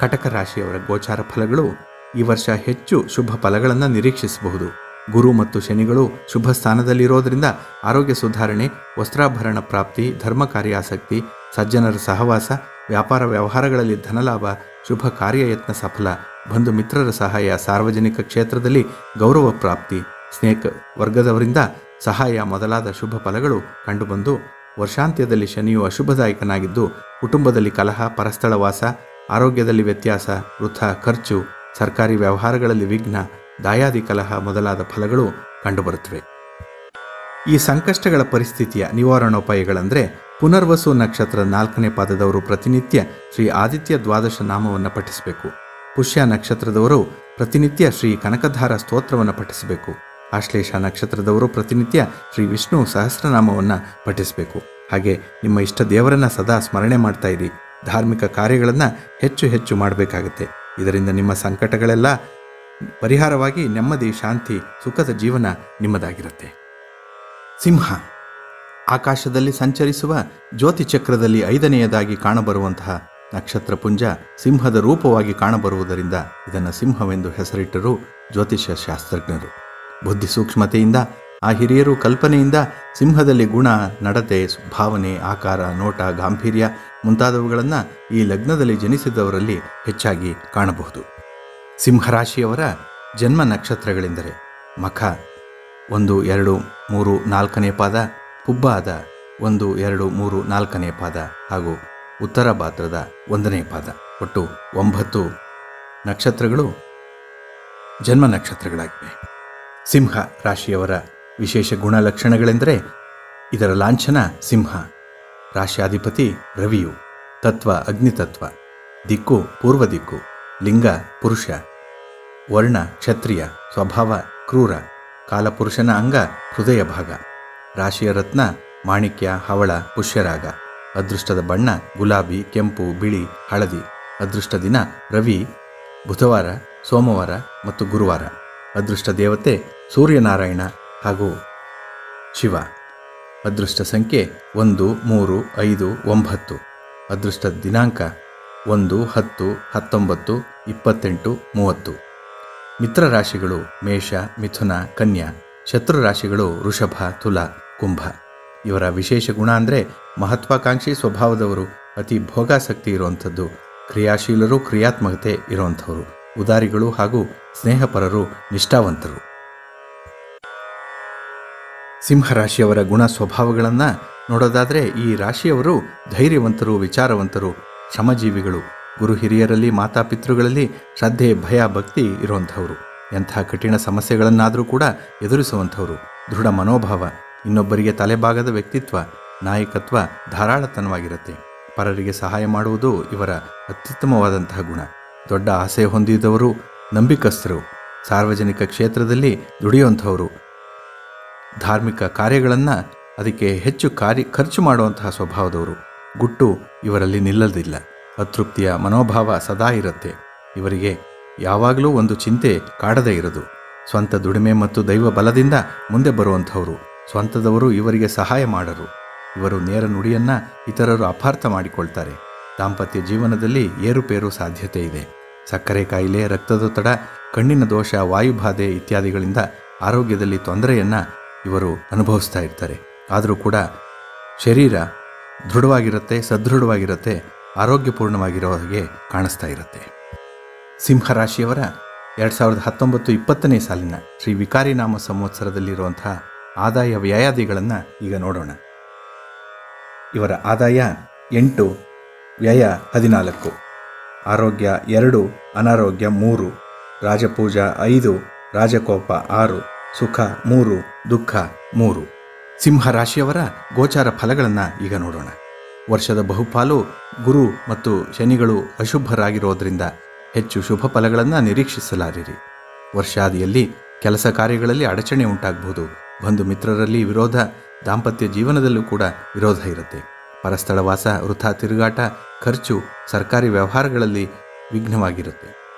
ಕಟಕ ರಾಶಿಯವರ ಗೋಚಾರ ಫಲಗಳು. ಈ ವರ್ಷ ಹೆಚ್ಚು ಶುಭ ಫಲಗಳನ್ನು ನಿರೀಕ್ಷಿಸಬಹುದು. ಗುರು ಮತ್ತು ಶನಿಗಳು ಶುಭ ಸ್ಥಾನದಲ್ಲಿರೋದರಿಂದ ಆರೋಗ್ಯ ಸುಧಾರಣೆ, ವಸ್ತ್ರಾಭರಣ ಪ್ರಾಪ್ತಿ, ಧರ್ಮ ಕಾರ್ಯಾಸಕ್ತಿ, ಸಜ್ಜನರ ಸಹವಾಸ, ವ್ಯಾಪಾರ ವ್ಯವಹಾರಗಳಲ್ಲಿ ಧನಲಾಭ, ಶುಭ ಕಾರ್ಯಯತ್ನ ಸಫಲ, ಬಂಧು ಮಿತ್ರರ ಸಹಾಯ, ಸಾರ್ವಜನಿಕ ಕ್ಷೇತ್ರದಲ್ಲಿ ಗೌರವ ಪ್ರಾಪ್ತಿ, ಸ್ನೇಹ ವರ್ಗದವರಿಂದ ಸಹಾಯ ಮೊದಲಾದ ಶುಭ ಫಲಗಳು ಕಂಡುಬಂದು, ವರ್ಷಾಂತ್ಯದಲ್ಲಿ ಶನಿಯು ಅಶುಭದಾಯಕನಾಗಿದ್ದು ಕುಟುಂಬದಲ್ಲಿ ಕಲಹ, ಪರಸ್ಥಳ ವಾಸ, ಆರೋಗ್ಯದಲ್ಲಿ ವ್ಯತ್ಯಾಸ, ವೃಥಾ ಖರ್ಚು, ಸರ್ಕಾರಿ ವ್ಯವಹಾರಗಳಲ್ಲಿ ವಿಘ್ನ, ದಾಯಾದಿ ಕಲಹ ಮೊದಲಾದ ಫಲಗಳು ಕಂಡುಬರುತ್ತವೆ. ಈ ಸಂಕಷ್ಟಗಳ ಪರಿಸ್ಥಿತಿಯ ನಿವಾರಣೋಪಾಯಗಳಂದರೆ ಪುನರ್ವಸು ನಕ್ಷತ್ರ 4ನೇ ಪಾದದವರು ಪ್ರತಿನಿತ್ಯ ಶ್ರೀ ಆದಿತ್ಯ ದ್ವಾದಶ ನಾಮವನ್ನು ಪಠಿಸಬೇಕು. ಪುಷ್ಯ ನಕ್ಷತ್ರದವರು ಪ್ರತಿನಿತ್ಯ ಶ್ರೀ ಕನಕಧಾರ ಸ್ತೋತ್ರವನ್ನು ಪಠಿಸಬೇಕು. ಆಶ್ಲೇಷ ನಕ್ಷತ್ರದವರು ಪ್ರತಿನಿತ್ಯ ಶ್ರೀ ವಿಷ್ಣು ಸಹಸ್ರನಾಮವನ್ನು ಪಠಿಸಬೇಕು. ಹಾಗೆ ನಿಮ್ಮ ಇಷ್ಟ ದೇವರನ್ನು ಸದಾ ಸ್ಮರಣೆ ಮಾಡ್ತಾ ಇರಿ. ಧಾರ್ಮಿಕ ಕಾರ್ಯಗಳನ್ನು ಹೆಚ್ಚು ಹೆಚ್ಚು ಮಾಡಬೇಕಾಗತ್ತೆ. ಇದರಿಂದ ನಿಮ್ಮ ಸಂಕಟಗಳೆಲ್ಲ ಪರಿಹಾರವಾಗಿ ನೆಮ್ಮದಿ, ಶಾಂತಿ, ಸುಖದ ಜೀವನ ನಿಮ್ಮದಾಗಿರುತ್ತೆ. ಸಿಂಹ. ಆಕಾಶದಲ್ಲಿ ಸಂಚರಿಸುವ ಜ್ಯೋತಿ ಚಕ್ರದಲ್ಲಿ 5ನೇಯದಾಗಿ ಕಾಣಬರುವಂತಹ ನಕ್ಷತ್ರ ಪುಂಜ ಸಿಂಹದ ರೂಪವಾಗಿ ಕಾಣಬರುವುದರಿಂದ ಇದನ್ನು ಸಿಂಹವೆಂದು ಹೆಸರಿಟ್ಟರು ಜ್ಯೋತಿಷ್ಯ ಶಾಸ್ತ್ರಜ್ಞರು. ಬುದ್ಧಿ ಸೂಕ್ಷ್ಮತೆಯಿಂದ ಆ ಹಿರಿಯರು ಕಲ್ಪನೆಯಿಂದ ಸಿಂಹದಲ್ಲಿ ಗುಣ, ನಡತೆ, ಭಾವನೆ, ಆಕಾರ, ನೋಟ, ಗಾಂಭೀರ್ಯ ಮುಂತಾದವುಗಳನ್ನು ಈ ಲಗ್ನದಲ್ಲಿ ಜನಿಸಿದವರಲ್ಲಿ ಹೆಚ್ಚಾಗಿ ಕಾಣಬಹುದು. ಸಿಂಹರಾಶಿಯವರ ಜನ್ಮ ನಕ್ಷತ್ರಗಳೆಂದರೆ ಮಖ 1, 2, 3, 4ನೇ ಪಾದ, ಪುಬ್ಬಾದ 1, 2, 3, 4ನೇ ಪಾದ ಹಾಗೂ ಉತ್ತರ ಭಾದ್ರದ 1ನೇ ಪಾದ. ಒಟ್ಟು 9 ನಕ್ಷತ್ರಗಳು ಜನ್ಮ ನಕ್ಷತ್ರಗಳಾಗಿವೆ. ಸಿಂಹ ರಾಶಿಯವರ ವಿಶೇಷ ಗುಣಲಕ್ಷಣಗಳೆಂದರೆ ಇದರ ಲಾಂಛನ ಸಿಂಹ, ರಾಶ್ಯಾಧಿಪತಿ ರವಿಯು, ತತ್ವ ಅಗ್ನಿತತ್ವ, ದಿಕ್ಕು ಪೂರ್ವ ದಿಕ್ಕು, ಲಿಂಗ ಪುರುಷ, ವರ್ಣ ಕ್ಷತ್ರಿಯ, ಸ್ವಭಾವ ಕ್ರೂರ, ಕಾಲಪುರುಷನ ಅಂಗ ಹೃದಯ ಭಾಗ, ರಾಶಿಯ ರತ್ನ ಮಾಣಿಕ್ಯ, ಹವಳ, ಪುಷ್ಯರಾಗ, ಅದೃಷ್ಟದ ಬಣ್ಣ ಗುಲಾಬಿ, ಕೆಂಪು, ಬಿಳಿ, ಹಳದಿ, ಅದೃಷ್ಟ ದಿನ ರವಿ, ಬುಧವಾರ, ಸೋಮವಾರ ಮತ್ತು ಗುರುವಾರ, ಅದೃಷ್ಟ ದೇವತೆ ಸೂರ್ಯನಾರಾಯಣ ಹಾಗೂ ಶಿವ, ಅದೃಷ್ಟ ಸಂಖ್ಯೆ 1, 3, 5, 9, ಅದೃಷ್ಟ ದಿನಾಂಕ 1, 10, 19, 28, 30. ಮಿತ್ರ ರಾಶಿಗಳು ಮೇಷ, ಮಿಥುನ, ಕನ್ಯಾ. ಶತ್ರು ರಾಶಿಗಳು ವೃಷಭ, ತುಲ, ಕುಂಭ. ಇವರ ವಿಶೇಷ ಗುಣ ಅಂದರೆ ಮಹತ್ವಾಕಾಂಕ್ಷಿ ಸ್ವಭಾವದವರು, ಅತಿ ಭೋಗಾಸಕ್ತಿ ಇರುವಂಥದ್ದು, ಕ್ರಿಯಾಶೀಲರು, ಕ್ರಿಯಾತ್ಮಕತೆ ಇರುವಂಥವರು, ಉದಾರಿಗಳು ಹಾಗೂ ಸ್ನೇಹಪರರು, ನಿಷ್ಠಾವಂತರು. ಸಿಂಹರಾಶಿಯವರ ಗುಣ ಸ್ವಭಾವಗಳನ್ನು ನೋಡೋದಾದರೆ ಈ ರಾಶಿಯವರು ಧೈರ್ಯವಂತರು, ವಿಚಾರವಂತರು, ಶ್ರಮಜೀವಿಗಳು, ಗುರು ಹಿರಿಯರಲ್ಲಿ, ಮಾತಾಪಿತೃಗಳಲ್ಲಿ ಶ್ರದ್ಧೆ, ಭಯ, ಭಕ್ತಿ ಇರುವಂಥವರು, ಎಂಥ ಕಠಿಣ ಸಮಸ್ಯೆಗಳನ್ನಾದರೂ ಕೂಡ ಎದುರಿಸುವಂಥವರು, ದೃಢ ಮನೋಭಾವ, ಇನ್ನೊಬ್ಬರಿಗೆ ತಲೆಬಾಗದ ವ್ಯಕ್ತಿತ್ವ, ನಾಯಕತ್ವ ಧಾರಾಳತನವಾಗಿರುತ್ತೆ. ಪರರಿಗೆ ಸಹಾಯ ಮಾಡುವುದು ಇವರ ಅತ್ಯುತ್ತಮವಾದಂತಹ ಗುಣ. ದೊಡ್ಡ ಆಸೆ ಹೊಂದಿದವರು, ನಂಬಿಕಸ್ಥರು, ಸಾರ್ವಜನಿಕ ಕ್ಷೇತ್ರದಲ್ಲಿ ದುಡಿಯುವಂಥವರು, ಧಾರ್ಮಿಕ ಕಾರ್ಯಗಳನ್ನು ಅದಕ್ಕೆ ಹೆಚ್ಚು ಖರ್ಚು ಮಾಡುವಂತಹ ಸ್ವಭಾವದವರು. ಗುಟ್ಟು ಇವರಲ್ಲಿ ನಿಲ್ಲದಿಲ್ಲ. ಅತೃಪ್ತಿಯ ಮನೋಭಾವ ಸದಾ ಇರುತ್ತೆ. ಇವರಿಗೆ ಯಾವಾಗಲೂ ಒಂದು ಚಿಂತೆ ಕಾಡದೇ ಇರೋದು. ಸ್ವಂತ ದುಡಿಮೆ ಮತ್ತು ದೈವ ಬಲದಿಂದ ಮುಂದೆ ಬರುವಂಥವರು. ಸ್ವಂತದವರು ಇವರಿಗೆ ಸಹಾಯ ಮಾಡರು. ಇವರು ನೇರ ನುಡಿಯನ್ನು ಇತರರು ಅಪಾರ್ಥ ಮಾಡಿಕೊಳ್ತಾರೆ. ದಾಂಪತ್ಯ ಜೀವನದಲ್ಲಿ ಏರುಪೇರು ಸಾಧ್ಯತೆ ಇದೆ. ಸಕ್ಕರೆ ಕಾಯಿಲೆ, ರಕ್ತದೊತ್ತಡ, ಕಣ್ಣಿನ ದೋಷ, ವಾಯುಬಾಧೆ ಇತ್ಯಾದಿಗಳಿಂದ ಆರೋಗ್ಯದಲ್ಲಿ ತೊಂದರೆಯನ್ನು ಇವರು ಅನುಭವಿಸ್ತಾ ಇರ್ತಾರೆ. ಆದರೂ ಕೂಡ ಶರೀರ ದೃಢವಾಗಿರುತ್ತೆ, ಸದೃಢವಾಗಿರುತ್ತೆ, ಆರೋಗ್ಯಪೂರ್ಣವಾಗಿರೋ ಹಾಗೆ ಕಾಣಿಸ್ತಾ ಇರುತ್ತೆ. ಸಿಂಹರಾಶಿಯವರ 2019-20ನೇ ಸಾಲಿನ ಶ್ರೀ ವಿಕಾರಿನಾಮ ಸಂವತ್ಸರದಲ್ಲಿರುವಂಥ ಆದಾಯ ವ್ಯಯಾದಿಗಳನ್ನು ಈಗ ನೋಡೋಣ. ಇವರ ಆದಾಯ 8, ವ್ಯಯ 14, ಆರೋಗ್ಯ 2, ಅನಾರೋಗ್ಯ 3, ರಾಜಪೂಜ 5, ರಾಜಕೋಪ 6, ಸುಖ 3, ದುಃಖ 3. ಸಿಂಹ ರಾಶಿಯವರ ಗೋಚಾರ ಫಲಗಳನ್ನು ಈಗ ನೋಡೋಣ. ವರ್ಷದ ಬಹುಪಾಲು ಗುರು ಮತ್ತು ಶನಿಗಳು ಅಶುಭರಾಗಿರೋದ್ರಿಂದ ಹೆಚ್ಚು ಶುಭ ಫಲಗಳನ್ನು ನಿರೀಕ್ಷಿಸಲಾರಿರಿ. ವರ್ಷಾದಿಯಲ್ಲಿ ಕೆಲಸ ಕಾರ್ಯಗಳಲ್ಲಿ ಅಡಚಣೆ ಉಂಟಾಗಬಹುದು. ಬಂಧು ಮಿತ್ರರಲ್ಲಿ ವಿರೋಧ, ದಾಂಪತ್ಯ ಜೀವನದಲ್ಲೂ ಕೂಡ ವಿರೋಧ ಇರುತ್ತೆ. ಪರಸ್ಥಳವಾಸ, ವೃಥಾ ತಿರುಗಾಟ, ಖರ್ಚು, ಸರ್ಕಾರಿ ವ್ಯವಹಾರಗಳಲ್ಲಿ ವಿಘ್ನವಾಗಿರುತ್ತೆ.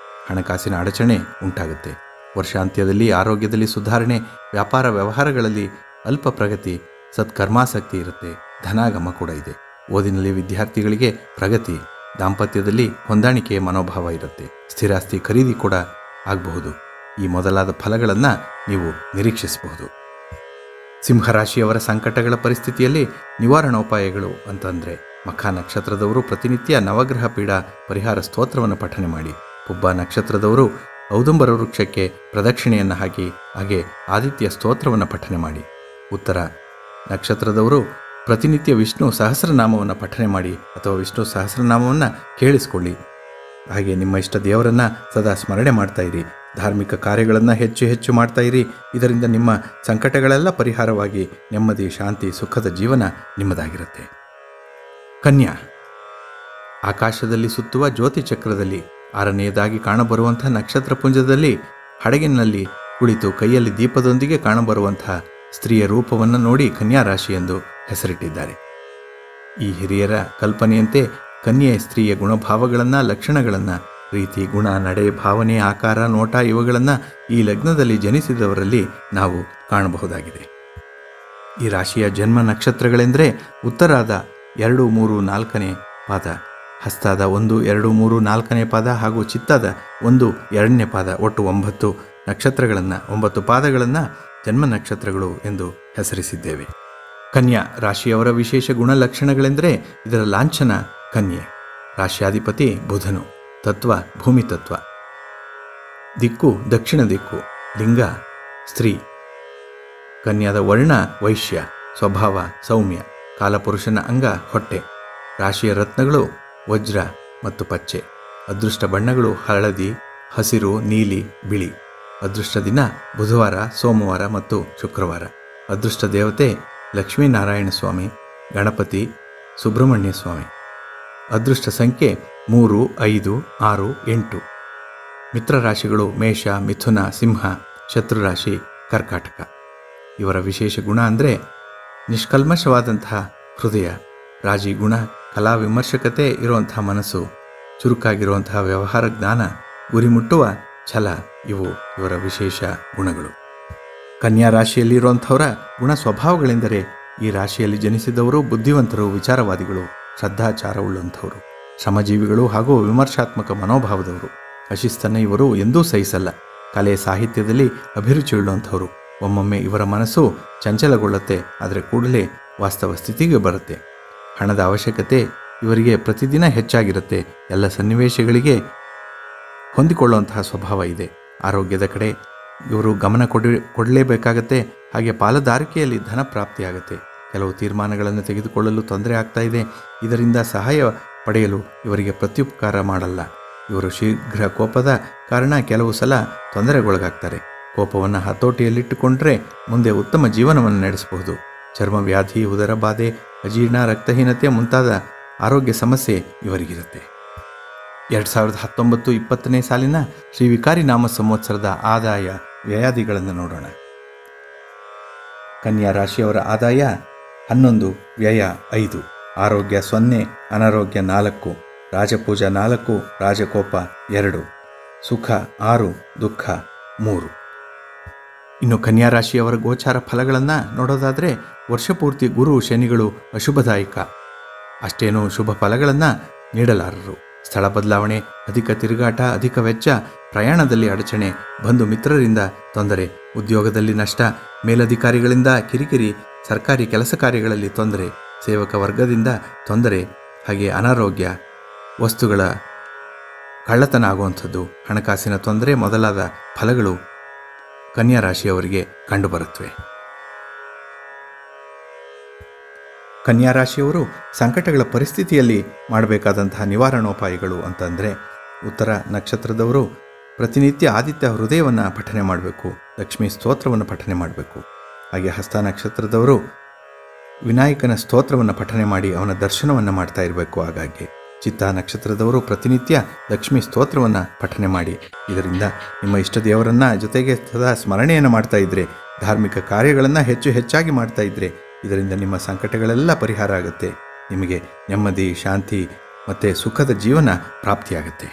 ಹಣಕಾಸಿನ ಅಡಚಣೆ ಉಂಟಾಗುತ್ತೆ. ವರ್ಷಾಂತ್ಯದಲ್ಲಿ ಆರೋಗ್ಯದಲ್ಲಿ ಸುಧಾರಣೆ, ವ್ಯಾಪಾರ ವ್ಯವಹಾರಗಳಲ್ಲಿ ಅಲ್ಪ ಪ್ರಗತಿ, ಸತ್ಕರ್ಮಾಸಕ್ತಿ ಇರುತ್ತೆ. ಧನಾಗಮ ಕೂಡ ಇದೆ. ಓದಿನಲ್ಲಿ ವಿದ್ಯಾರ್ಥಿಗಳಿಗೆ ಪ್ರಗತಿ, ದಾಂಪತ್ಯದಲ್ಲಿ ಹೊಂದಾಣಿಕೆಯ ಮನೋಭಾವ ಇರುತ್ತೆ. ಸ್ಥಿರಾಸ್ತಿ ಖರೀದಿ ಕೂಡ ಆಗಬಹುದು. ಈ ಮೊದಲಾದ ಫಲಗಳನ್ನು ನೀವು ನಿರೀಕ್ಷಿಸಬಹುದು. ಸಿಂಹರಾಶಿಯವರ ಸಂಕಟಗಳ ಪರಿಸ್ಥಿತಿಯಲ್ಲಿ ನಿವಾರಣೋಪಾಯಗಳು ಅಂತಂದರೆ, ಮಖ ನಕ್ಷತ್ರದವರು ಪ್ರತಿನಿತ್ಯ ನವಗ್ರಹ ಪೀಡ ಪರಿಹಾರ ಸ್ತೋತ್ರವನ್ನು ಪಠನೆ ಮಾಡಿ. ಪುಬ್ಬ ನಕ್ಷತ್ರದವರು ಔದುಂಬರ ವೃಕ್ಷಕ್ಕೆ ಪ್ರದಕ್ಷಿಣೆಯನ್ನು ಹಾಕಿ ಹಾಗೆ ಆದಿತ್ಯ ಸ್ತೋತ್ರವನ್ನು ಪಠನೆ ಮಾಡಿ. ಉತ್ತರ ನಕ್ಷತ್ರದವರು ಪ್ರತಿನಿತ್ಯ ವಿಷ್ಣು ಸಹಸ್ರನಾಮವನ್ನು ಪಠನೆ ಮಾಡಿ ಅಥವಾ ವಿಷ್ಣು ಸಹಸ್ರನಾಮವನ್ನು ಕೇಳಿಸ್ಕೊಳ್ಳಿ. ಹಾಗೆ ನಿಮ್ಮ ಇಷ್ಟ ದೇವರನ್ನು ಸದಾ ಸ್ಮರಣೆ ಮಾಡ್ತಾಯಿರಿ. ಧಾರ್ಮಿಕ ಕಾರ್ಯಗಳನ್ನು ಹೆಚ್ಚು ಹೆಚ್ಚು ಮಾಡ್ತಾಯಿರಿ. ಇದರಿಂದ ನಿಮ್ಮ ಸಂಕಟಗಳೆಲ್ಲ ಪರಿಹಾರವಾಗಿ ನೆಮ್ಮದಿ, ಶಾಂತಿ, ಸುಖದ ಜೀವನ ನಿಮ್ಮದಾಗಿರುತ್ತೆ. ಕನ್ಯಾ, ಆಕಾಶದಲ್ಲಿ ಸುತ್ತುವ ಜ್ಯೋತಿ ಚಕ್ರದಲ್ಲಿ 6ನೇದಾಗಿ ಕಾಣಬರುವಂಥ ನಕ್ಷತ್ರ ಪುಂಜದಲ್ಲಿ ಹಡಗಿನಲ್ಲಿ ಕುಳಿತು ಕೈಯಲ್ಲಿ ದೀಪದೊಂದಿಗೆ ಕಾಣಬರುವಂಥ ಸ್ತ್ರೀಯ ರೂಪವನ್ನು ನೋಡಿ ಕನ್ಯಾ ರಾಶಿ ಎಂದು ಹೆಸರಿಟ್ಟಿದ್ದಾರೆ. ಈ ಹಿರಿಯರ ಕಲ್ಪನೆಯಂತೆ ಕನ್ಯೆ ಸ್ತ್ರೀಯ ಗುಣಭಾವಗಳನ್ನು, ಲಕ್ಷಣಗಳನ್ನು, ರೀತಿ, ಗುಣ, ನಡೆ, ಭಾವನೆ, ಆಕಾರ, ನೋಟ ಇವುಗಳನ್ನು ಈ ಲಗ್ನದಲ್ಲಿ ಜನಿಸಿದವರಲ್ಲಿ ನಾವು ಕಾಣಬಹುದಾಗಿದೆ. ಈ ರಾಶಿಯ ಜನ್ಮ ನಕ್ಷತ್ರಗಳೆಂದರೆ ಉತ್ತರಾದ 2, 3, 4ನೇ ಪಾದ, ಹಸ್ತಾದ 1, 2, 3, 4ನೇ ಪಾದ ಹಾಗೂ ಚಿತ್ತಾದ 1, 2ನೇ ಪಾದ. ಒಟ್ಟು 9 ನಕ್ಷತ್ರಗಳನ್ನು, 9 ಪಾದಗಳನ್ನು ಜನ್ಮ ನಕ್ಷತ್ರಗಳು ಎಂದು ಹೆಸರಿಸಿದ್ದೇವೆ. ಕನ್ಯಾ ರಾಶಿಯವರ ವಿಶೇಷ ಗುಣಲಕ್ಷಣಗಳೆಂದರೆ ಇದರ ಲಾಂಛನ ಕನ್ಯೆ. ರಾಶ್ಯಾಧಿಪತಿ ಬುಧನು. ತತ್ವ ಭೂಮಿ ತತ್ವ. ದಿಕ್ಕು ದಕ್ಷಿಣ ದಿಕ್ಕು. ಲಿಂಗ ಸ್ತ್ರೀ. ಕನ್ಯಾದ ವರ್ಣ ವೈಶ್ಯ. ಸ್ವಭಾವ ಸೌಮ್ಯ. ಕಾಲಪುರುಷನ ಅಂಗ ಹೊಟ್ಟೆ. ರಾಶಿಯ ರತ್ನಗಳು ವಜ್ರ ಮತ್ತು ಪಚ್ಚೆ. ಅದೃಷ್ಟ ಬಣ್ಣಗಳು ಹಳದಿ, ಹಸಿರು, ನೀಲಿ, ಬಿಳಿ. ಅದೃಷ್ಟ ದಿನ ಬುಧವಾರ, ಸೋಮವಾರ ಮತ್ತು ಶುಕ್ರವಾರ. ಅದೃಷ್ಟ ದೇವತೆ ಲಕ್ಷ್ಮೀನಾರಾಯಣ ಸ್ವಾಮಿ, ಗಣಪತಿ, ಸುಬ್ರಹ್ಮಣ್ಯ ಸ್ವಾಮಿ. ಅದೃಷ್ಟ ಸಂಖ್ಯೆ 3, 5, 6, 8. ಮಿತ್ರ ರಾಶಿಗಳು ಮೇಷ, ಮಿಥುನ, ಸಿಂಹ. ಶತ್ರುರಾಶಿ ಕರ್ಕಾಟಕ. ಇವರ ವಿಶೇಷ ಗುಣ ಅಂದರೆ ನಿಷ್ಕಲ್ಮಶವಾದಂತಹ ಹೃದಯ, ರಾಜಿ ಗುಣ, ಕಲಾ ವಿಮರ್ಶಕತೆ ಇರುವಂತಹ ಮನಸ್ಸು, ಚುರುಕಾಗಿರುವಂತಹ ವ್ಯವಹಾರ ಜ್ಞಾನ, ಗುರಿ ಮುಟ್ಟುವ ಛಲ ಇವು ಇವರ ವಿಶೇಷ ಗುಣಗಳು. ಕನ್ಯಾ ರಾಶಿಯಲ್ಲಿರುವಂಥವರ ಗುಣ ಸ್ವಭಾವಗಳೆಂದರೆ ಈ ರಾಶಿಯಲ್ಲಿ ಜನಿಸಿದವರು ಬುದ್ಧಿವಂತರು, ವಿಚಾರವಾದಿಗಳು, ಶ್ರದ್ಧಾಚಾರವುಳ್ಳಂಥವರು, ಶ್ರಮಜೀವಿಗಳು ಹಾಗೂ ವಿಮರ್ಶಾತ್ಮಕ ಮನೋಭಾವದವರು. ಅಶಿಸ್ತನ್ನು ಇವರು ಎಂದೂ ಸಹಿಸಲ್ಲ. ಕಲೆ ಸಾಹಿತ್ಯದಲ್ಲಿ ಅಭಿರುಚಿಯುಳ್ಳಂಥವರು. ಒಮ್ಮೊಮ್ಮೆ ಇವರ ಮನಸ್ಸು ಚಂಚಲಗೊಳ್ಳುತ್ತೆ, ಆದರೆ ಕೂಡಲೇ ವಾಸ್ತವ ಸ್ಥಿತಿಗೆ ಬರುತ್ತೆ. ಹಣದ ಅವಶ್ಯಕತೆ ಇವರಿಗೆ ಪ್ರತಿದಿನ ಹೆಚ್ಚಾಗಿರುತ್ತೆ. ಎಲ್ಲ ಸನ್ನಿವೇಶಗಳಿಗೆ ಹೊಂದಿಕೊಳ್ಳುವಂತಹ ಸ್ವಭಾವ ಇದೆ. ಆರೋಗ್ಯದ ಕಡೆ ಇವರು ಗಮನ ಕೊಡಲೇಬೇಕಾಗತ್ತೆ. ಹಾಗೆ ಪಾಲುದಾರಿಕೆಯಲ್ಲಿ ಧನ ಪ್ರಾಪ್ತಿಯಾಗುತ್ತೆ. ಕೆಲವು ತೀರ್ಮಾನಗಳನ್ನು ತೆಗೆದುಕೊಳ್ಳಲು ತೊಂದರೆ ಆಗ್ತಾ ಇದೆ. ಇದರಿಂದ ಸಹಾಯ ಪಡೆಯಲು ಇವರಿಗೆ ಪ್ರತ್ಯುಪಕಾರ ಮಾಡಲ್ಲ. ಇವರು ಶೀಘ್ರ ಕೋಪದ ಕಾರಣ ಕೆಲವು ಸಲ ತೊಂದರೆಗೊಳಗಾಗ್ತಾರೆ. ಕೋಪವನ್ನು ಹತೋಟಿಯಲ್ಲಿಟ್ಟುಕೊಂಡ್ರೆ ಮುಂದೆ ಉತ್ತಮ ಜೀವನವನ್ನು ನಡೆಸಬಹುದು. ಚರ್ಮ ವ್ಯಾಧಿ, ಉದರ ಬಾಧೆ, ಅಜೀರ್ಣ, ರಕ್ತಹೀನತೆ ಮುಂತಾದ ಆರೋಗ್ಯ ಸಮಸ್ಯೆ ಇವರಿಗಿರುತ್ತೆ. 2019-20ನೇ ಸಾಲಿನ ಶ್ರೀ ವಿಕಾರಿ ನಾಮ ಸಂವತ್ಸರದ ಆದಾಯ ವ್ಯಯಾದಿಗಳನ್ನು ನೋಡೋಣ. ಕನ್ಯಾ ರಾಶಿಯವರ ಆದಾಯ 11, ವ್ಯಯ 5, ಆರೋಗ್ಯ 0, ಅನಾರೋಗ್ಯ 4, ರಾಜಪೂಜಾ 4, ರಾಜಕೋಪ 2, ಸುಖ 6, ದುಃಖ 3. ಇನ್ನು ಕನ್ಯಾ ರಾಶಿಯವರ ಗೋಚಾರ ಫಲಗಳನ್ನು ನೋಡೋದಾದರೆ ವರ್ಷಪೂರ್ತಿ ಗುರು ಶನಿಗಳು ಅಶುಭದಾಯಕ. ಅಷ್ಟೇನೂ ಶುಭ ಫಲಗಳನ್ನು ನೀಡಲಾರರು. ಸ್ಥಳ ಬದಲಾವಣೆ, ಅಧಿಕ ತಿರುಗಾಟ, ಅಧಿಕ ವೆಚ್ಚ, ಪ್ರಯಾಣದಲ್ಲಿ ಅಡಚಣೆ, ಬಂಧು ಮಿತ್ರರಿಂದ ತೊಂದರೆ, ಉದ್ಯೋಗದಲ್ಲಿ ನಷ್ಟ, ಮೇಲಧಿಕಾರಿಗಳಿಂದ ಕಿರಿಕಿರಿ, ಸರ್ಕಾರಿ ಕೆಲಸ ಕಾರ್ಯಗಳಲ್ಲಿ ತೊಂದರೆ, ಸೇವಕ ವರ್ಗದಿಂದ ತೊಂದರೆ, ಹಾಗೆ ಅನಾರೋಗ್ಯ, ವಸ್ತುಗಳ ಕಳ್ಳತನ ಆಗುವಂಥದ್ದು, ಹಣಕಾಸಿನ ತೊಂದರೆ ಮೊದಲಾದ ಫಲಗಳು ಕನ್ಯಾ ರಾಶಿಯವರಿಗೆ ಕಂಡುಬರುತ್ತವೆ. ಕನ್ಯಾ ರಾಶಿಯವರು ಸಂಕಟಗಳ ಪರಿಸ್ಥಿತಿಯಲ್ಲಿ ಮಾಡಬೇಕಾದಂತಹ ನಿವಾರಣೋಪಾಯಗಳು ಅಂತಂದರೆ, ಉತ್ತರ ನಕ್ಷತ್ರದವರು ಪ್ರತಿನಿತ್ಯ ಆದಿತ್ಯ ಹೃದಯವನ್ನು ಪಠನೆ ಮಾಡಬೇಕು, ಲಕ್ಷ್ಮೀ ಸ್ತೋತ್ರವನ್ನು ಪಠನೆ ಮಾಡಬೇಕು. ಹಾಗೆ ಹಸ್ತ ನಕ್ಷತ್ರದವರು ವಿನಾಯಕನ ಸ್ತೋತ್ರವನ್ನು ಪಠನೆ ಮಾಡಿ ಅವನ ದರ್ಶನವನ್ನು ಮಾಡ್ತಾ ಇರಬೇಕು. ಹಾಗಾಗಿ ಚಿತ್ತಾ ನಕ್ಷತ್ರದವರು ಪ್ರತಿನಿತ್ಯ ಲಕ್ಷ್ಮೀ ಸ್ತೋತ್ರವನ್ನು ಪಠನೆ ಮಾಡಿ. ಇದರಿಂದ ನಿಮ್ಮ ಇಷ್ಟ ದೇವರನ್ನು ಜೊತೆಗೆ ಸದಾ ಸ್ಮರಣೆಯನ್ನು ಮಾಡ್ತಾ ಇದ್ದರೆ, ಧಾರ್ಮಿಕ ಕಾರ್ಯಗಳನ್ನು ಹೆಚ್ಚಾಗಿ ಮಾಡ್ತಾ ಇದ್ದರೆ ಇದರಿಂದ ನಿಮ್ಮ ಸಂಕಟಗಳೆಲ್ಲ ಪರಿಹಾರ ಆಗುತ್ತೆ. ನಿಮಗೆ ನೆಮ್ಮದಿ, ಶಾಂತಿ ಮತ್ತು ಸುಖದ ಜೀವನ ಪ್ರಾಪ್ತಿಯಾಗುತ್ತೆ.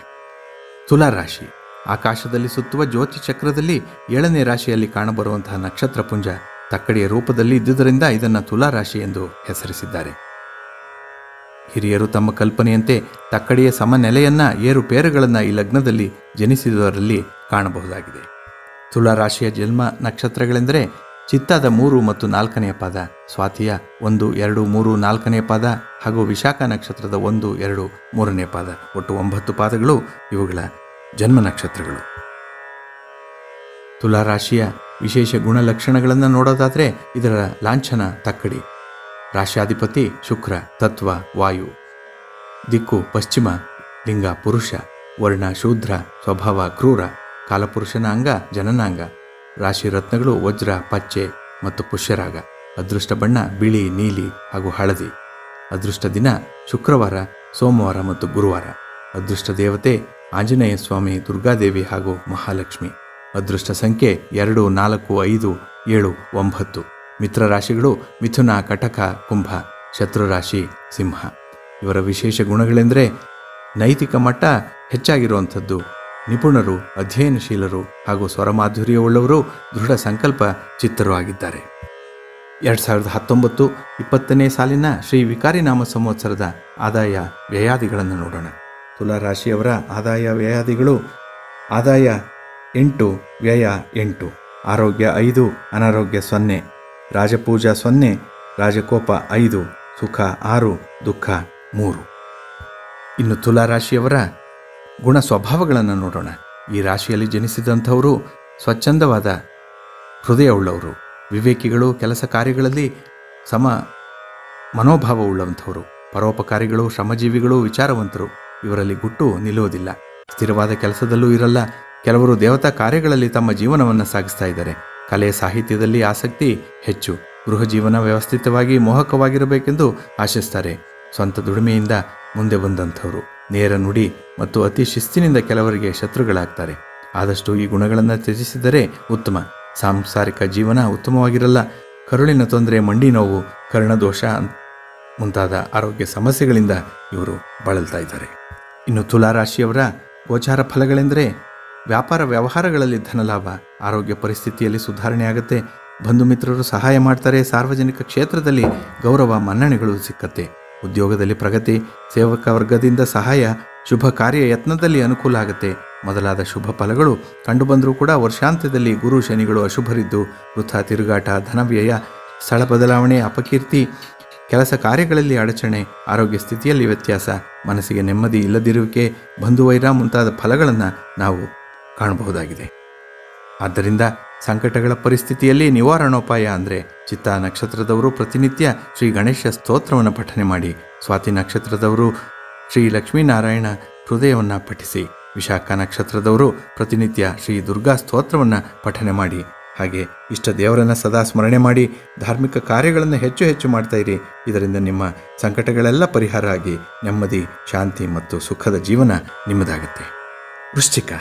ತುಲಾರಾಶಿ ಆಕಾಶದಲ್ಲಿ ಸುತ್ತುವ ಜ್ಯೋತಿ ಚಕ್ರದಲ್ಲಿ 7ನೇ ರಾಶಿಯಲ್ಲಿ ಕಾಣಬರುವಂತಹ ನಕ್ಷತ್ರ ಪುಂಜ ತಕ್ಕಡಿಯ ರೂಪದಲ್ಲಿ ಇದ್ದುದರಿಂದ ಇದನ್ನು ತುಲಾರಾಶಿ ಎಂದು ಹೆಸರಿಸಿದ್ದಾರೆ. ಹಿರಿಯರು ತಮ್ಮ ಕಲ್ಪನೆಯಂತೆ ತಕ್ಕಡಿಯ ಸಮನೆಲೆಯನ್ನು ಏರುಪೇರುಗಳನ್ನು ಈ ಲಗ್ನದಲ್ಲಿ ಜನಿಸಿದವರಲ್ಲಿ ಕಾಣಬಹುದಾಗಿದೆ. ತುಲಾರಾಶಿಯ ಜನ್ಮ ನಕ್ಷತ್ರಗಳೆಂದರೆ ಚಿತ್ತಾದ 3 ಮತ್ತು 4ನೇ ಪಾದ, ಸ್ವಾತಿಯ 1, 2, 3, 4ನೇ ಪಾದ ಹಾಗೂ ವಿಶಾಖ ನಕ್ಷತ್ರದ 1, 2, 3ನೇ ಪಾದ. ಒಟ್ಟು 9 ಪಾದಗಳು ಇವುಗಳ ಜನ್ಮ ನಕ್ಷತ್ರಗಳು. ತುಲಾರಾಶಿಯ ವಿಶೇಷ ಗುಣಲಕ್ಷಣಗಳನ್ನು ನೋಡೋದಾದರೆ ಇದರ ಲಾಂಛನ ತಕ್ಕಡಿ, ರಾಶ್ಯಾಧಿಪತಿ ಶುಕ್ರ, ತತ್ವ ವಾಯು, ದಿಕ್ಕು ಪಶ್ಚಿಮ, ಲಿಂಗ ಪುರುಷ, ವರ್ಣ ಶೂದ್ರ, ಸ್ವಭಾವ ಕ್ರೂರ, ಕಾಲಪುರುಷನ ಅಂಗ ಜನನಾಂಗ, ರಾಶಿ ರತ್ನಗಳು ವಜ್ರ, ಪಚ್ಚೆ ಮತ್ತು ಪುಷ್ಯರಾಗ, ಅದೃಷ್ಟ ಬಣ್ಣ ಬಿಳಿ, ನೀಲಿ ಹಾಗೂ ಹಳದಿ, ಅದೃಷ್ಟ ದಿನ ಶುಕ್ರವಾರ, ಸೋಮವಾರ ಮತ್ತು ಗುರುವಾರ, ಅದೃಷ್ಟ ದೇವತೆ ಆಂಜನೇಯ ಸ್ವಾಮಿ, ದುರ್ಗಾದೇವಿ ಹಾಗೂ ಮಹಾಲಕ್ಷ್ಮಿ, ಅದೃಷ್ಟ ಸಂಖ್ಯೆ 2, 4, 5, 7, 9. ಮಿತ್ರ ರಾಶಿಗಳು ಮಿಥುನ, ಕಟಕ, ಕುಂಭ, ಶತ್ರು ರಾಶಿ ಸಿಂಹ. ಇವರ ವಿಶೇಷ ಗುಣಗಳೆಂದರೆ ನೈತಿಕ ಮಟ್ಟ ಹೆಚ್ಚಾಗಿರುವಂಥದ್ದು, ನಿಪುಣರು, ಅಧ್ಯಯನಶೀಲರು ಹಾಗೂ ಸ್ವರಮಾಧುರ್ಯವುಳ್ಳವರು, ದೃಢ ಸಂಕಲ್ಪ ಚಿತ್ತರು ಆಗಿದ್ದಾರೆ. 2019-20ನೇ ಸಾಲಿನ ಶ್ರೀ ವಿಕಾರಿನಾಮ ಸಂವತ್ಸರದ ಆದಾಯ ವ್ಯಯಾದಿಗಳನ್ನು ನೋಡೋಣ. ತುಲಾರಾಶಿಯವರ ಆದಾಯ ವ್ಯಯಾದಿಗಳು: ಆದಾಯ 8, ವ್ಯಯ 8, ಆರೋಗ್ಯ 5, ಅನಾರೋಗ್ಯ 0, ರಾಜಪೂಜಾ 0, ರಾಜಕೋಪ 5, ಸುಖ 6, ದುಃಖ 3. ಇನ್ನು ತುಲಾರಾಶಿಯವರ ಗುಣ ಸ್ವಭಾವಗಳನ್ನು ನೋಡೋಣ. ಈ ರಾಶಿಯಲ್ಲಿ ಜನಿಸಿದಂಥವರು ಸ್ವಚ್ಛಂದವಾದ ಹೃದಯವುಳ್ಳವರು, ವಿವೇಕಿಗಳು, ಕೆಲಸ ಕಾರ್ಯಗಳಲ್ಲಿ ಸಮ ಮನೋಭಾವವುಳ್ಳಂಥವರು, ಪರೋಪಕಾರಿಗಳು, ಶ್ರಮಜೀವಿಗಳು, ವಿಚಾರವಂತರು. ಇವರಲ್ಲಿ ಗುಟ್ಟು ನಿಲ್ಲುವುದಿಲ್ಲ. ಸ್ಥಿರವಾದ ಕೆಲಸದಲ್ಲೂ ಇರಲ್ಲ. ಕೆಲವರು ದೇವತಾ ಕಾರ್ಯಗಳಲ್ಲಿ ತಮ್ಮ ಜೀವನವನ್ನು ಸಾಗಿಸ್ತಾ ಇದ್ದಾರೆ. ಕಲೆ ಸಾಹಿತ್ಯದಲ್ಲಿ ಆಸಕ್ತಿ ಹೆಚ್ಚು. ಗೃಹ ಜೀವನ ವ್ಯವಸ್ಥಿತವಾಗಿ ಮೋಹಕವಾಗಿರಬೇಕೆಂದು ಆಶಿಸ್ತಾರೆ. ಸ್ವಂತ ದುಡಿಮೆಯಿಂದ ಮುಂದೆ ಬಂದಂಥವರು, ನೇರ ನುಡಿ ಮತ್ತು ಅತಿ ಶಿಸ್ತಿನಿಂದ ಕೆಲವರಿಗೆ ಶತ್ರುಗಳಾಗ್ತಾರೆ. ಆದಷ್ಟು ಈ ಗುಣಗಳನ್ನು ತ್ಯಜಿಸಿದರೆ ಉತ್ತಮ. ಸಾಂಸಾರಿಕ ಜೀವನ ಉತ್ತಮವಾಗಿರಲ್ಲ. ಕರುಳಿನ ತೊಂದರೆ, ಮಂಡಿ ನೋವು, ಕರ್ಣದೋಷ ಮುಂತಾದ ಆರೋಗ್ಯ ಸಮಸ್ಯೆಗಳಿಂದ ಇವರು ಬಳಲ್ತಾ ಇದ್ದಾರೆ. ಇನ್ನು ತುಲಾರಾಶಿಯವರ ಗೋಚಾರ ಫಲಗಳೆಂದರೆ ವ್ಯಾಪಾರ ವ್ಯವಹಾರಗಳಲ್ಲಿ ಧನಲಾಭ, ಆರೋಗ್ಯ ಪರಿಸ್ಥಿತಿಯಲ್ಲಿ ಸುಧಾರಣೆ ಆಗುತ್ತೆ, ಬಂಧು ಮಿತ್ರರು ಸಹಾಯ ಮಾಡ್ತಾರೆ, ಸಾರ್ವಜನಿಕ ಕ್ಷೇತ್ರದಲ್ಲಿ ಗೌರವ ಮನ್ನಣೆಗಳು ಸಿಕ್ಕತ್ತೆ, ಉದ್ಯೋಗದಲ್ಲಿ ಪ್ರಗತಿ, ಸೇವಕ ವರ್ಗದಿಂದ ಸಹಾಯ, ಶುಭ ಕಾರ್ಯ ಯತ್ನದಲ್ಲಿ ಅನುಕೂಲ ಆಗುತ್ತೆ ಮೊದಲಾದ ಶುಭ ಫಲಗಳು ಕಂಡುಬಂದರೂ ಕೂಡ ವರ್ಷಾಂತ್ಯದಲ್ಲಿ ಗುರು ಶನಿಗಳು ಅಶುಭರಿದ್ದು ವೃಥಾ ತಿರುಗಾಟ, ಧನವ್ಯಯ, ಸ್ಥಳ ಬದಲಾವಣೆ, ಅಪಕೀರ್ತಿ, ಕೆಲಸ ಕಾರ್ಯಗಳಲ್ಲಿ ಅಡಚಣೆ, ಆರೋಗ್ಯ ಸ್ಥಿತಿಯಲ್ಲಿ ವ್ಯತ್ಯಾಸ, ಮನಸ್ಸಿಗೆ ನೆಮ್ಮದಿ ಇಲ್ಲದಿರುವಿಕೆ, ಬಂಧುವೈರ ಮುಂತಾದ ಫಲಗಳನ್ನು ನಾವು ಕಾಣಬಹುದಾಗಿದೆ. ಆದ್ದರಿಂದ ಸಂಕಟಗಳ ಪರಿಸ್ಥಿತಿಯಲ್ಲಿ ನಿವಾರಣೋಪಾಯ ಅಂದರೆ ಚಿತ್ತಾ ನಕ್ಷತ್ರದವರು ಪ್ರತಿನಿತ್ಯ ಶ್ರೀ ಗಣೇಶ ಸ್ತೋತ್ರವನ್ನು ಪಠನೆ ಮಾಡಿ, ಸ್ವಾತಿ ನಕ್ಷತ್ರದವರು ಶ್ರೀ ಲಕ್ಷ್ಮೀನಾರಾಯಣ ಹೃದಯವನ್ನು ಪಠಿಸಿ, ವಿಶಾಖ ನಕ್ಷತ್ರದವರು ಪ್ರತಿನಿತ್ಯ ಶ್ರೀ ದುರ್ಗಾ ಸ್ತೋತ್ರವನ್ನು ಪಠನೆ ಮಾಡಿ, ಹಾಗೆ ಇಷ್ಟ ದೇವರನ್ನು ಸದಾ ಸ್ಮರಣೆ ಮಾಡಿ ಧಾರ್ಮಿಕ ಕಾರ್ಯಗಳನ್ನು ಹೆಚ್ಚು ಮಾಡ್ತಾ ಇರಿ. ಇದರಿಂದ ನಿಮ್ಮ ಸಂಕಟಗಳೆಲ್ಲ ಪರಿಹಾರ ಆಗಿ ನೆಮ್ಮದಿ, ಶಾಂತಿ ಮತ್ತು ಸುಖದ ಜೀವನ ನಿಮ್ಮದಾಗುತ್ತೆ. ವೃಶ್ಚಿಕ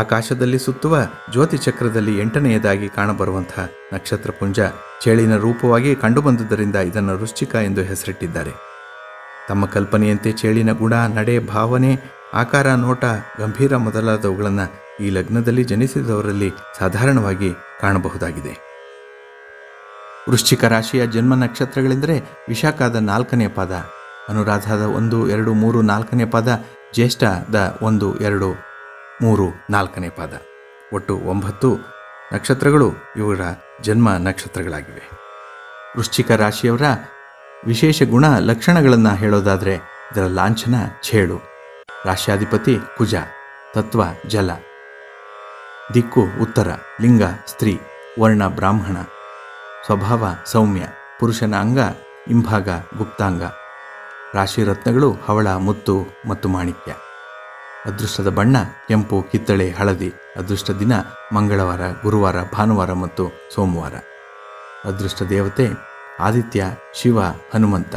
ಆಕಾಶದಲ್ಲಿ ಸುತ್ತುವ ಜ್ಯೋತಿ ಚಕ್ರದಲ್ಲಿ 8ನೇಯದಾಗಿ ಕಾಣಬರುವಂಥ ನಕ್ಷತ್ರ ಪುಂಜ ಚೇಳಿನ ರೂಪವಾಗಿ ಕಂಡುಬಂದುದರಿಂದ ಇದನ್ನು ವೃಶ್ಚಿಕ ಎಂದು ಹೆಸರಿಟ್ಟಿದ್ದಾರೆ. ತಮ್ಮ ಕಲ್ಪನೆಯಂತೆ ಚೇಳಿನ ಗುಣ, ನಡೆ, ಭಾವನೆ, ಆಕಾರ, ನೋಟ, ಗಂಭೀರ ಮೊದಲಾದವುಗಳನ್ನು ಈ ಲಗ್ನದಲ್ಲಿ ಜನಿಸಿದವರಲ್ಲಿ ಸಾಧಾರಣವಾಗಿ ಕಾಣಬಹುದಾಗಿದೆ. ವೃಶ್ಚಿಕ ರಾಶಿಯ ಜನ್ಮ ನಕ್ಷತ್ರಗಳೆಂದರೆ ವಿಶಾಖದ 4ನೇ ಪಾದ, ಅನುರಾಧದ 1, 2, 3, 4ನೇ ಪಾದ, ಜ್ಯೇಷ್ಠದ 1, 2, 3, 4ನೇ ಪಾದ. ಒಟ್ಟು 9 ನಕ್ಷತ್ರಗಳು ಇವರ ಜನ್ಮ ನಕ್ಷತ್ರಗಳಾಗಿವೆ. ವೃಶ್ಚಿಕ ರಾಶಿಯವರ ವಿಶೇಷ ಗುಣ ಲಕ್ಷಣಗಳನ್ನು ಹೇಳೋದಾದರೆ ಇದರ ಲಾಂಛನ ಚೇಳು, ರಾಶ್ಯಾಧಿಪತಿ ಕುಜ, ತತ್ವ ಜಲ, ದಿಕ್ಕು ಉತ್ತರ, ಲಿಂಗ ಸ್ತ್ರೀ, ವರ್ಣ ಬ್ರಾಹ್ಮಣ, ಸ್ವಭಾವ ಸೌಮ್ಯ, ಪುರುಷನ ಅಂಗ ಹಿಂಭಾಗ ಗುಪ್ತಾಂಗ, ರಾಶಿ ರತ್ನಗಳು ಹವಳ, ಮುತ್ತು ಮತ್ತು ಮಾಣಿಕ್ಯ, ಅದೃಷ್ಟದ ಬಣ್ಣ ಕೆಂಪು, ಕಿತ್ತಳೆ, ಹಳದಿ. ಅದೃಷ್ಟ ದಿನ ಮಂಗಳವಾರ, ಗುರುವಾರ, ಭಾನುವಾರ ಮತ್ತು ಸೋಮವಾರ. ಅದೃಷ್ಟ ದೇವತೆ ಆದಿತ್ಯ, ಶಿವ, ಹನುಮಂತ.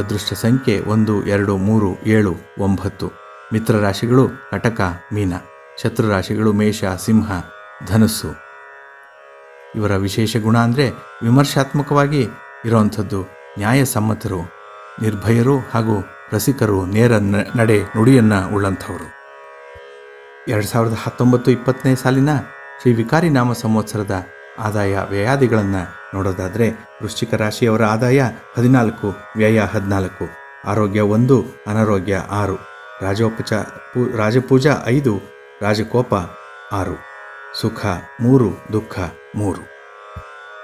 ಅದೃಷ್ಟ ಸಂಖ್ಯೆ 1, 2, 3, 7, 9. ಮಿತ್ರ ರಾಶಿಗಳು ಕಟಕ, ಮೀನ. ಶತ್ರು ರಾಶಿಗಳು ಮೇಷ, ಸಿಂಹ, ಧನುಸ್ಸು. ಇವರ ವಿಶೇಷ ಗುಣ ಅಂದರೆ ವಿಮರ್ಶಾತ್ಮಕವಾಗಿ ಇರುವಂಥದ್ದು, ನ್ಯಾಯಸಮ್ಮತರು, ನಿರ್ಭಯರು ಹಾಗೂ ರಸಿಕರು, ನೇರ ನಡೆ ನುಡಿಯನ್ನು ಉಳ್ಳಂಥವರು. 2019-20 ಸಾಲಿನ ಶ್ರೀ ವಿಕಾರಿ ನಾಮ ಸಂವತ್ಸರದ ಆದಾಯ ವ್ಯಯಾದಿಗಳನ್ನು ನೋಡೋದಾದರೆ ವೃಶ್ಚಿಕ ರಾಶಿಯವರ ಆದಾಯ 14, ವ್ಯಯ 14. ಆರೋಗ್ಯ 1, ಅನಾರೋಗ್ಯ 6. ರಾಜಪೂಜಾ 5, ರಾಜಕೋಪ 6. ಸುಖ 3, ದುಃಖ 3.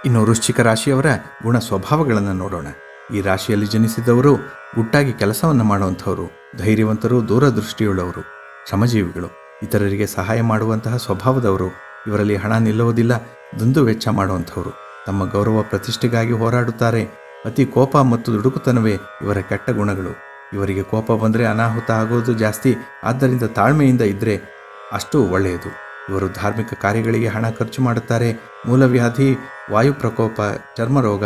ಇನ್ನು ವೃಶ್ಚಿಕ ರಾಶಿಯವರ ಗುಣ ಸ್ವಭಾವಗಳನ್ನು ನೋಡೋಣ. ಈ ರಾಶಿಯಲ್ಲಿ ಜನಿಸಿದವರು ಗುಟ್ಟಾಗಿ ಕೆಲಸವನ್ನು ಮಾಡುವಂಥವರು, ಧೈರ್ಯವಂತರು, ದೂರದೃಷ್ಟಿಯುಳ್ಳವರು, ಶ್ರಮಜೀವಿಗಳು, ಇತರರಿಗೆ ಸಹಾಯ ಮಾಡುವಂತಹ ಸ್ವಭಾವದವರು. ಇವರಲ್ಲಿ ಹಣ ನಿಲ್ಲುವುದಿಲ್ಲ, ದುಂದು ವೆಚ್ಚ ಮಾಡುವಂಥವರು. ತಮ್ಮ ಗೌರವ ಪ್ರತಿಷ್ಠೆಗಾಗಿ ಹೋರಾಡುತ್ತಾರೆ. ಅತಿ ಕೋಪ ಮತ್ತು ದುಡುಕುತನವೇ ಇವರ ಕೆಟ್ಟ ಗುಣಗಳು. ಇವರಿಗೆ ಕೋಪ ಬಂದರೆ ಅನಾಹುತ ಆಗೋದು ಜಾಸ್ತಿ. ಆದ್ದರಿಂದ ತಾಳ್ಮೆಯಿಂದ ಇದ್ದರೆ ಅಷ್ಟು ಒಳ್ಳೆಯದು. ಇವರು ಧಾರ್ಮಿಕ ಕಾರ್ಯಗಳಿಗೆ ಹಣ ಖರ್ಚು ಮಾಡುತ್ತಾರೆ. ಮೂಲವ್ಯಾಧಿ, ವಾಯು ಪ್ರಕೋಪ, ಚರ್ಮರೋಗ,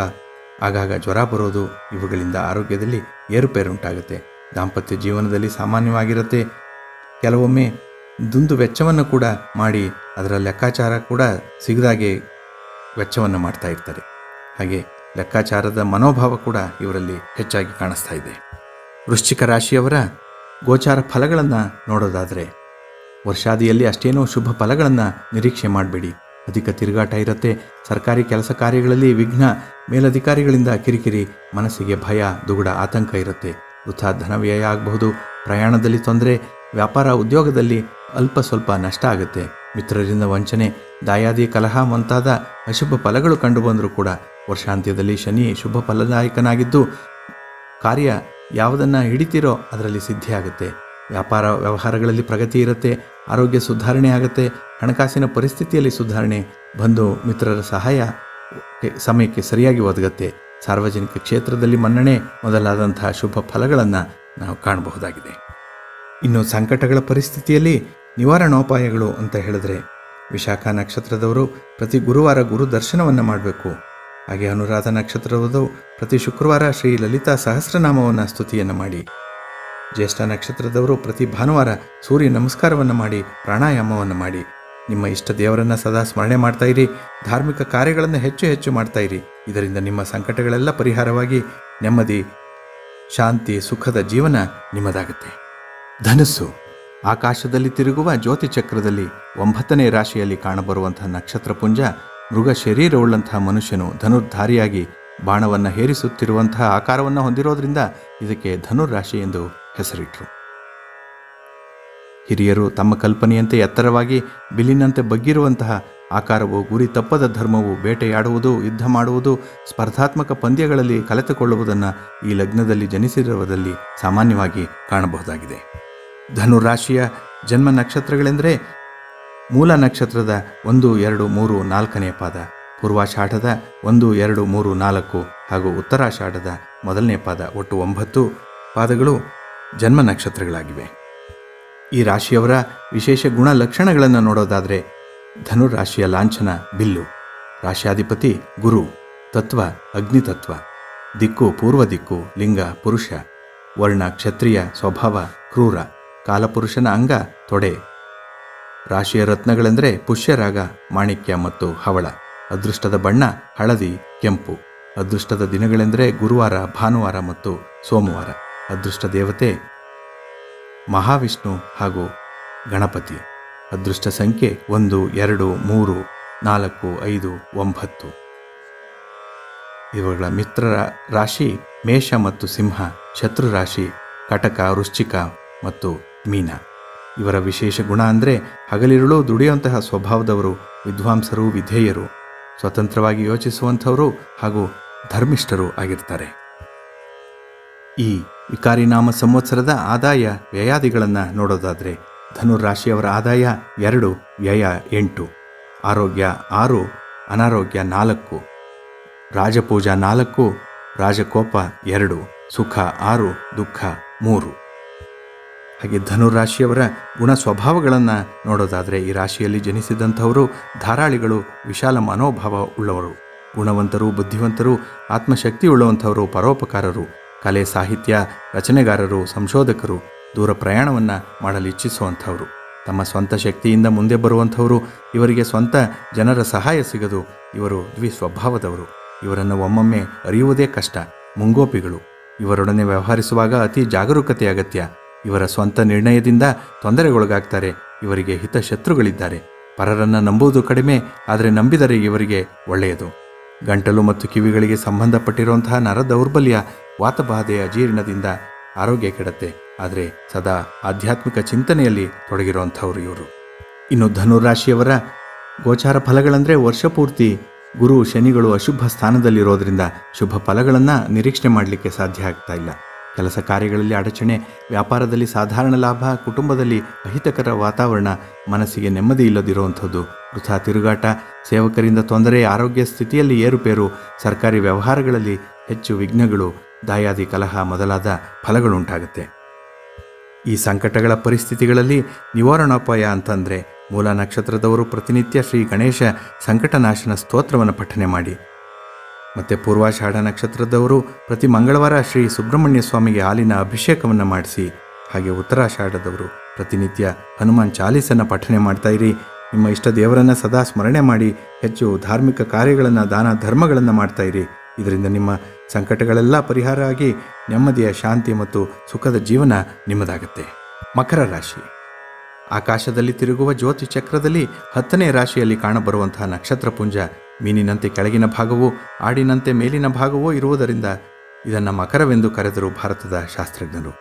ಆಗಾಗ ಜ್ವರ ಬರೋದು, ಇವುಗಳಿಂದ ಆರೋಗ್ಯದಲ್ಲಿ ಏರುಪೇರುಂಟಾಗುತ್ತೆ. ದಾಂಪತ್ಯ ಜೀವನದಲ್ಲಿ ಸಾಮಾನ್ಯವಾಗಿರುತ್ತೆ. ಕೆಲವೊಮ್ಮೆ ದುಂದು ವೆಚ್ಚವನ್ನು ಕೂಡ ಮಾಡಿ ಅದರ ಲೆಕ್ಕಾಚಾರ ಕೂಡ ಸಿಗದಾಗೆ ವೆಚ್ಚವನ್ನು ಮಾಡ್ತಾ ಇರ್ತಾರೆ. ಹಾಗೆ ಲೆಕ್ಕಾಚಾರದ ಮನೋಭಾವ ಕೂಡ ಇವರಲ್ಲಿ ಹೆಚ್ಚಾಗಿ ಕಾಣಿಸ್ತಾ ಇದೆ. ವೃಶ್ಚಿಕ ರಾಶಿಯವರ ಗೋಚಾರ ಫಲಗಳನ್ನು ನೋಡೋದಾದರೆ ವರ್ಷಾದಿಯಲ್ಲಿ ಅಷ್ಟೇನೂ ಶುಭ ಫಲಗಳನ್ನು ನಿರೀಕ್ಷೆ ಮಾಡಬೇಡಿ. ಅಧಿಕ ತಿರುಗಾಟ ಇರುತ್ತೆ. ಸರ್ಕಾರಿ ಕೆಲಸ ಕಾರ್ಯಗಳಲ್ಲಿ ವಿಘ್ನ, ಮೇಲಧಿಕಾರಿಗಳಿಂದ ಕಿರಿಕಿರಿ, ಮನಸ್ಸಿಗೆ ಭಯ, ದುಗುಡ, ಆತಂಕ ಇರುತ್ತೆ. ವೃಥಾ ಧನ ವ್ಯಯ ಆಗಬಹುದು. ಪ್ರಯಾಣದಲ್ಲಿ ತೊಂದರೆ, ವ್ಯಾಪಾರ ಉದ್ಯೋಗದಲ್ಲಿ ಅಲ್ಪ ಸ್ವಲ್ಪ ನಷ್ಟ ಆಗುತ್ತೆ. ಮಿತ್ರರಿಂದ ವಂಚನೆ, ದಾಯಾದಿ, ಕಲಹ ಮುಂತಾದ ಅಶುಭ ಫಲಗಳು ಕಂಡುಬಂದರೂ ಕೂಡ ವರ್ಷಾಂತ್ಯದಲ್ಲಿ ಶನಿ ಶುಭ ಫಲದಾಯಕನಾಗಿದ್ದು ಕಾರ್ಯ ಯಾವುದನ್ನು ಹಿಡಿತೀರೋ ಅದರಲ್ಲಿ ಸಿದ್ಧಿಯಾಗುತ್ತೆ. ವ್ಯಾಪಾರ ವ್ಯವಹಾರಗಳಲ್ಲಿ ಪ್ರಗತಿ ಇರುತ್ತೆ. ಆರೋಗ್ಯ ಸುಧಾರಣೆ ಆಗುತ್ತೆ. ಹಣಕಾಸಿನ ಪರಿಸ್ಥಿತಿಯಲ್ಲಿ ಸುಧಾರಣೆ, ಬಂಧು ಮಿತ್ರರ ಸಹಾಯ ಸಮಯಕ್ಕೆ ಸರಿಯಾಗಿ ಒದಗುತ್ತೆ. ಸಾರ್ವಜನಿಕ ಕ್ಷೇತ್ರದಲ್ಲಿ ಮನ್ನಣೆ ಮೊದಲಾದಂತಹ ಶುಭ ಫಲಗಳನ್ನು ನಾವು ಕಾಣಬಹುದಾಗಿದೆ. ಇನ್ನು ಸಂಕಟಗಳ ಪರಿಸ್ಥಿತಿಯಲ್ಲಿ ನಿವಾರಣೋಪಾಯಗಳು ಅಂತ ಹೇಳಿದ್ರೆ ವಿಶಾಖ ನಕ್ಷತ್ರದವರು ಪ್ರತಿ ಗುರುವಾರ ಗುರು ದರ್ಶನವನ್ನು ಮಾಡಬೇಕು. ಹಾಗೆ ಅನುರಾಧ ನಕ್ಷತ್ರದವರು ಪ್ರತಿ ಶುಕ್ರವಾರ ಶ್ರೀ ಲಲಿತಾ ಸಹಸ್ರನಾಮವನ್ನು ಸ್ತುತಿಯನ್ನು ಮಾಡಿ. ಜ್ಯೇಷ್ಠ ನಕ್ಷತ್ರದವರು ಪ್ರತಿ ಭಾನುವಾರ ಸೂರ್ಯ ನಮಸ್ಕಾರವನ್ನು ಮಾಡಿ ಪ್ರಾಣಾಯಾಮವನ್ನು ಮಾಡಿ. ನಿಮ್ಮ ಇಷ್ಟ ದೇವರನ್ನು ಸದಾ ಸ್ಮರಣೆ ಮಾಡ್ತಾಯಿರಿ. ಧಾರ್ಮಿಕ ಕಾರ್ಯಗಳನ್ನು ಹೆಚ್ಚು ಹೆಚ್ಚು ಮಾಡ್ತಾಯಿರಿ. ಇದರಿಂದ ನಿಮ್ಮ ಸಂಕಟಗಳೆಲ್ಲ ಪರಿಹಾರವಾಗಿ ನೆಮ್ಮದಿ, ಶಾಂತಿ, ಸುಖದ ಜೀವನ ನಿಮ್ಮದಾಗುತ್ತೆ. ಧನುಸ್ಸು ಆಕಾಶದಲ್ಲಿ ತಿರುಗುವ ಜ್ಯೋತಿ ಚಕ್ರದಲ್ಲಿ 9ನೇ ರಾಶಿಯಲ್ಲಿ ಕಾಣಬರುವಂತಹ ನಕ್ಷತ್ರಪುಂಜ ಮೃಗ ಶರೀರವುಳ್ಳಂತಹ ಮನುಷ್ಯನು ಧನುರ್ಧಾರಿಯಾಗಿ ಬಾಣವನ್ನು ಹೇರಿಸುತ್ತಿರುವಂತಹ ಆಕಾರವನ್ನು ಹೊಂದಿರೋದ್ರಿಂದ ಇದಕ್ಕೆ ಧನುರಾಶಿ ಎಂದು ಹೆಸರಿಟ್ಟರು. ಹಿರಿಯರು ತಮ್ಮ ಕಲ್ಪನೆಯಂತೆ ಎತ್ತರವಾಗಿ ಬಿಲ್ಲಿನಂತೆ ಬಗ್ಗಿರುವಂತಹ ಆಕಾರವು, ಗುರಿ ತಪ್ಪದ ಧರ್ಮವು, ಬೇಟೆಯಾಡುವುದು, ಯುದ್ಧ ಮಾಡುವುದು, ಸ್ಪರ್ಧಾತ್ಮಕ ಪಂದ್ಯಗಳಲ್ಲಿ ಕಲಿತುಕೊಳ್ಳುವುದನ್ನು ಈ ಲಗ್ನದಲ್ಲಿ ಜನಿಸಿರುವುದರಲ್ಲಿ ಸಾಮಾನ್ಯವಾಗಿ ಕಾಣಬಹುದಾಗಿದೆ. ಧನುರಾಶಿಯ ಜನ್ಮ ನಕ್ಷತ್ರಗಳೆಂದರೆ ಮೂಲ ನಕ್ಷತ್ರದ 1, 2, 3, 4ನೇ ಪಾದ, ಪೂರ್ವಾಷಾಢದ 1, 2, 3, 4 ಹಾಗೂ ಉತ್ತರಾಷಾಢದ 1ನೇ ಪಾದ, ಒಟ್ಟು 9 ಪಾದಗಳು ಜನ್ಮ ನಕ್ಷತ್ರಗಳಾಗಿವೆ. ಈ ರಾಶಿಯವರ ವಿಶೇಷ ಗುಣ ಲಕ್ಷಣಗಳನ್ನು ನೋಡೋದಾದರೆ ಧನುರಾಶಿಯ ಲಾಂಛನ ಬಿಲ್ಲು, ರಾಶ್ಯಾಧಿಪತಿ ಗುರು, ತತ್ವ ಅಗ್ನಿತತ್ವ, ದಿಕ್ಕು ಪೂರ್ವ ದಿಕ್ಕು, ಲಿಂಗ ಪುರುಷ, ವರ್ಣ ಕ್ಷತ್ರಿಯ, ಸ್ವಭಾವ ಕ್ರೂರ, ಕಾಲಪುರುಷನ ಅಂಗ ತೊಡೆ. ರಾಶಿಯ ರತ್ನಗಳೆಂದರೆ ಪುಷ್ಯರಾಗ, ಮಾಣಿಕ್ಯ ಮತ್ತು ಹವಳ. ಅದೃಷ್ಟದ ಬಣ್ಣ ಹಳದಿ, ಕೆಂಪು. ಅದೃಷ್ಟದ ದಿನಗಳೆಂದರೆ ಗುರುವಾರ, ಭಾನುವಾರ ಮತ್ತು ಸೋಮವಾರ. ಅದೃಷ್ಟ ದೇವತೆ ಮಹಾವಿಷ್ಣು ಹಾಗೂ ಗಣಪತಿ. ಅದೃಷ್ಟ ಸಂಖ್ಯೆ 1, 2, 3, 4, 5, 9. ಇವುಗಳ ಮಿತ್ರರ ರಾಶಿ ಮೇಷ ಮತ್ತು ಸಿಂಹ. ಶತ್ರು ರಾಶಿ ಕಟಕ, ವೃಶ್ಚಿಕ ಮತ್ತು ಮೀನ. ಇವರ ವಿಶೇಷ ಗುಣ ಅಂದರೆ ಹಗಲಿರುಳು ದುಡಿಯುವಂತಹ ಸ್ವಭಾವದವರು, ವಿದ್ವಾಂಸರು, ವಿಧೇಯರು, ಸ್ವತಂತ್ರವಾಗಿ ಯೋಚಿಸುವಂಥವರು ಹಾಗೂ ಧರ್ಮಿಷ್ಠರು ಆಗಿರ್ತಾರೆ. ಈ ವಿಕಾರಿ ನಾಮ ಸಂವತ್ಸರದ ಆದಾಯ ವ್ಯಯಾದಿಗಳನ್ನು ನೋಡೋದಾದರೆ ಧನುರಾಶಿಯವರ ಆದಾಯ 2, ವ್ಯಯ 8, ಆರೋಗ್ಯ 6, ಅನಾರೋಗ್ಯ 4, ರಾಜಪೂಜಾ 4, ರಾಜಕೋಪ 2, ಸುಖ 6, ದುಃಖ 3. ಹಾಗೆ ಧನುರಾಶಿಯವರ ಗುಣ ಸ್ವಭಾವಗಳನ್ನು ನೋಡೋದಾದರೆ ಈ ರಾಶಿಯಲ್ಲಿ ಜನಿಸಿದಂಥವರು ಧಾರಾಳಿಗಳು, ವಿಶಾಲ ಮನೋಭಾವ ಉಳ್ಳವರು, ಗುಣವಂತರು, ಬುದ್ಧಿವಂತರು, ಆತ್ಮಶಕ್ತಿ ಉಳ್ಳವಂಥವರು, ಪರೋಪಕಾರರು, ಕಲೆ ಸಾಹಿತ್ಯ ರಚನೆಗಾರರು, ಸಂಶೋಧಕರು, ದೂರ ಪ್ರಯಾಣವನ್ನು ಮಾಡಲು ಇಚ್ಛಿಸುವಂಥವರು, ತಮ್ಮ ಸ್ವಂತ ಶಕ್ತಿಯಿಂದ ಮುಂದೆ ಬರುವಂಥವರು, ಇವರಿಗೆ ಸ್ವಂತ ಜನರ ಸಹಾಯ ಸಿಗದು, ಇವರು ದ್ವಿಸ್ವಭಾವದವರು, ಇವರನ್ನು ಒಮ್ಮೊಮ್ಮೆ ಅರಿಯುವುದೇ ಕಷ್ಟ, ಮುಂಗೋಪಿಗಳು, ಇವರೊಡನೆ ವ್ಯವಹರಿಸುವಾಗ ಅತಿ ಜಾಗರೂಕತೆ ಅಗತ್ಯ, ಇವರ ಸ್ವಂತ ನಿರ್ಣಯದಿಂದ ತೊಂದರೆಗೊಳಗಾಗ್ತಾರೆ, ಇವರಿಗೆ ಹಿತಶತ್ರುಗಳಿದ್ದಾರೆ, ಪರರನ್ನು ನಂಬುವುದು ಕಡಿಮೆ, ಆದರೆ ನಂಬಿದರೆ ಇವರಿಗೆ ಒಳ್ಳೆಯದು. ಗಂಟಲು ಮತ್ತು ಕಿವಿಗಳಿಗೆ ಸಂಬಂಧಪಟ್ಟಿರುವಂತಹ ನರ ದೌರ್ಬಲ್ಯ, ವಾತಬಾಧೆ, ಅಜೀರ್ಣದಿಂದ ಆರೋಗ್ಯ ಕೆಡುತ್ತೆ, ಆದರೆ ಸದಾ ಆಧ್ಯಾತ್ಮಿಕ ಚಿಂತನೆಯಲ್ಲಿ ತೊಡಗಿರುವಂಥವ್ರು ಇವರು. ಇನ್ನು ಧನುರಾಶಿಯವರ ಗೋಚಾರ ಫಲಗಳಂದರೆ ವರ್ಷಪೂರ್ತಿ ಗುರು ಶನಿಗಳು ಅಶುಭ ಸ್ಥಾನದಲ್ಲಿರೋದ್ರಿಂದ ಶುಭ ಫಲಗಳನ್ನು ನಿರೀಕ್ಷಣೆ ಮಾಡಲಿಕ್ಕೆ ಸಾಧ್ಯ ಆಗ್ತಾ ಇಲ್ಲ. ಕೆಲಸ ಕಾರ್ಯಗಳಲ್ಲಿ ಅಡಚಣೆ, ವ್ಯಾಪಾರದಲ್ಲಿ ಸಾಧಾರಣ ಲಾಭ, ಕುಟುಂಬದಲ್ಲಿ ಅಹಿತಕರ ವಾತಾವರಣ, ಮನಸ್ಸಿಗೆ ನೆಮ್ಮದಿ ಇಲ್ಲದಿರುವಂಥದ್ದು, ವೃಥಾ ತಿರುಗಾಟ, ಸೇವಕರಿಂದ ತೊಂದರೆ, ಆರೋಗ್ಯ ಸ್ಥಿತಿಯಲ್ಲಿ ಏರುಪೇರು, ಸರ್ಕಾರಿ ವ್ಯವಹಾರಗಳಲ್ಲಿ ಹೆಚ್ಚು ವಿಘ್ನಗಳು, ದಾಯಾದಿ ಕಲಹ ಮೊದಲಾದ ಫಲಗಳುಂಟಾಗುತ್ತೆ. ಈ ಸಂಕಟಗಳ ಪರಿಸ್ಥಿತಿಗಳಲ್ಲಿ ನಿವಾರಣೋಪಾಯ ಅಂತಂದರೆ ಮೂಲ ನಕ್ಷತ್ರದವರು ಪ್ರತಿನಿತ್ಯ ಶ್ರೀ ಗಣೇಶ ಸಂಕಟನಾಶನ ಸ್ತೋತ್ರವನ್ನು ಪಠನೆ ಮಾಡಿ, ಮತ್ತು ಪೂರ್ವಾಷಾಢ ನಕ್ಷತ್ರದವರು ಪ್ರತಿ ಮಂಗಳವಾರ ಶ್ರೀ ಸುಬ್ರಹ್ಮಣ್ಯ ಸ್ವಾಮಿಗೆ ಹಾಲಿನ ಅಭಿಷೇಕವನ್ನು ಮಾಡಿಸಿ, ಹಾಗೆ ಉತ್ತರಾಷಾಢದವರು ಪ್ರತಿನಿತ್ಯ ಹನುಮಾನ್ ಚಾಲೀಸನ್ನು ಪಠನೆ ಮಾಡ್ತಾಯಿರಿ. ನಿಮ್ಮ ಇಷ್ಟ ದೇವರನ್ನು ಸದಾ ಸ್ಮರಣೆ ಮಾಡಿ ಹೆಚ್ಚು ಧಾರ್ಮಿಕ ಕಾರ್ಯಗಳನ್ನು, ದಾನ ಧರ್ಮಗಳನ್ನು ಮಾಡ್ತಾಯಿರಿ. ಇದರಿಂದ ನಿಮ್ಮ ಸಂಕಟಗಳೆಲ್ಲ ಪರಿಹಾರ ಆಗಿ ನೆಮ್ಮದಿಯ, ಶಾಂತಿ ಮತ್ತು ಸುಖದ ಜೀವನ ನಿಮ್ಮದಾಗುತ್ತೆ. ಮಕರ ರಾಶಿ ಆಕಾಶದಲ್ಲಿ ತಿರುಗುವ ಜ್ಯೋತಿ ಚಕ್ರದಲ್ಲಿ 10ನೇ ರಾಶಿಯಲ್ಲಿ ಕಾಣಬರುವಂತಹ ನಕ್ಷತ್ರಪುಂಜ ಮೀನಿನಂತೆ ಕೆಳಗಿನ ಭಾಗವೂ ಆಡಿನಂತೆ ಮೇಲಿನ ಭಾಗವೂ ಇರುವುದರಿಂದ ಇದನ್ನು ಮಕರವೆಂದು ಕರೆದರು ಭಾರತದ ಶಾಸ್ತ್ರಜ್ಞರು.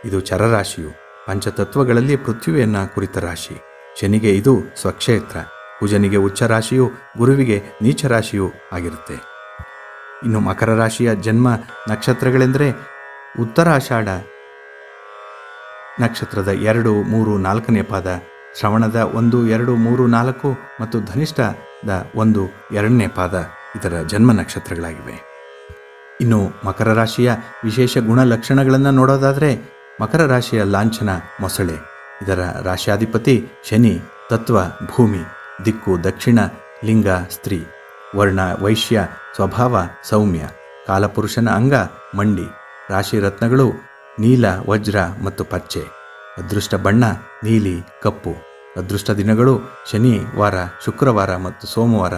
ಇದು ಚರರಾಶಿಯು ಪಂಚತತ್ವಗಳಲ್ಲಿ ಪೃಥ್ವಿಯನ್ನು ಕುರಿತ ರಾಶಿ. ಶನಿಗೆ ಇದು ಸ್ವಕ್ಷೇತ್ರ, ಕುಜನಿಗೆ ಉಚ್ಚ ರಾಶಿಯು, ಗುರುವಿಗೆ ನೀಚ ರಾಶಿಯೂ ಆಗಿರುತ್ತೆ. ಇನ್ನು ಮಕರ ರಾಶಿಯ ಜನ್ಮ ನಕ್ಷತ್ರಗಳೆಂದರೆ ಉತ್ತರಾಷಾಢ ನಕ್ಷತ್ರದ 2, 3, 4ನೇ ಪಾದ, ಶ್ರವಣದ 1, 2, 3, 4 ಮತ್ತು ಧನಿಷ್ಠದ 1, 2ನೇ ಪಾದ ಇದರ ಜನ್ಮ ನಕ್ಷತ್ರಗಳಾಗಿವೆ. ಇನ್ನು ಮಕರ ರಾಶಿಯ ವಿಶೇಷ ಗುಣಲಕ್ಷಣಗಳನ್ನು ನೋಡೋದಾದರೆ ಮಕರ ರಾಶಿಯ ಲಾಂಛನ ಮೊಸಳೆ, ಇದರ ರಾಶ್ಯಾಧಿಪತಿ ಶನಿ, ತತ್ವ ಭೂಮಿ, ದಿಕ್ಕು ದಕ್ಷಿಣ, ಲಿಂಗ ಸ್ತ್ರೀ, ವರ್ಣ ವೈಶ್ಯ, ಸ್ವಭಾವ ಸೌಮ್ಯ, ಕಾಲಪುರುಷನ ಅಂಗ ಮಂಡಿ, ರಾಶಿ ರತ್ನಗಳು ನೀಲ, ವಜ್ರ ಮತ್ತು ಪಚ್ಚೆ, ಅದೃಷ್ಟ ಬಣ್ಣ ನೀಲಿ, ಕಪ್ಪು, ಅದೃಷ್ಟ ದಿನಗಳು ಶನಿವಾರ, ಶುಕ್ರವಾರ ಮತ್ತು ಸೋಮವಾರ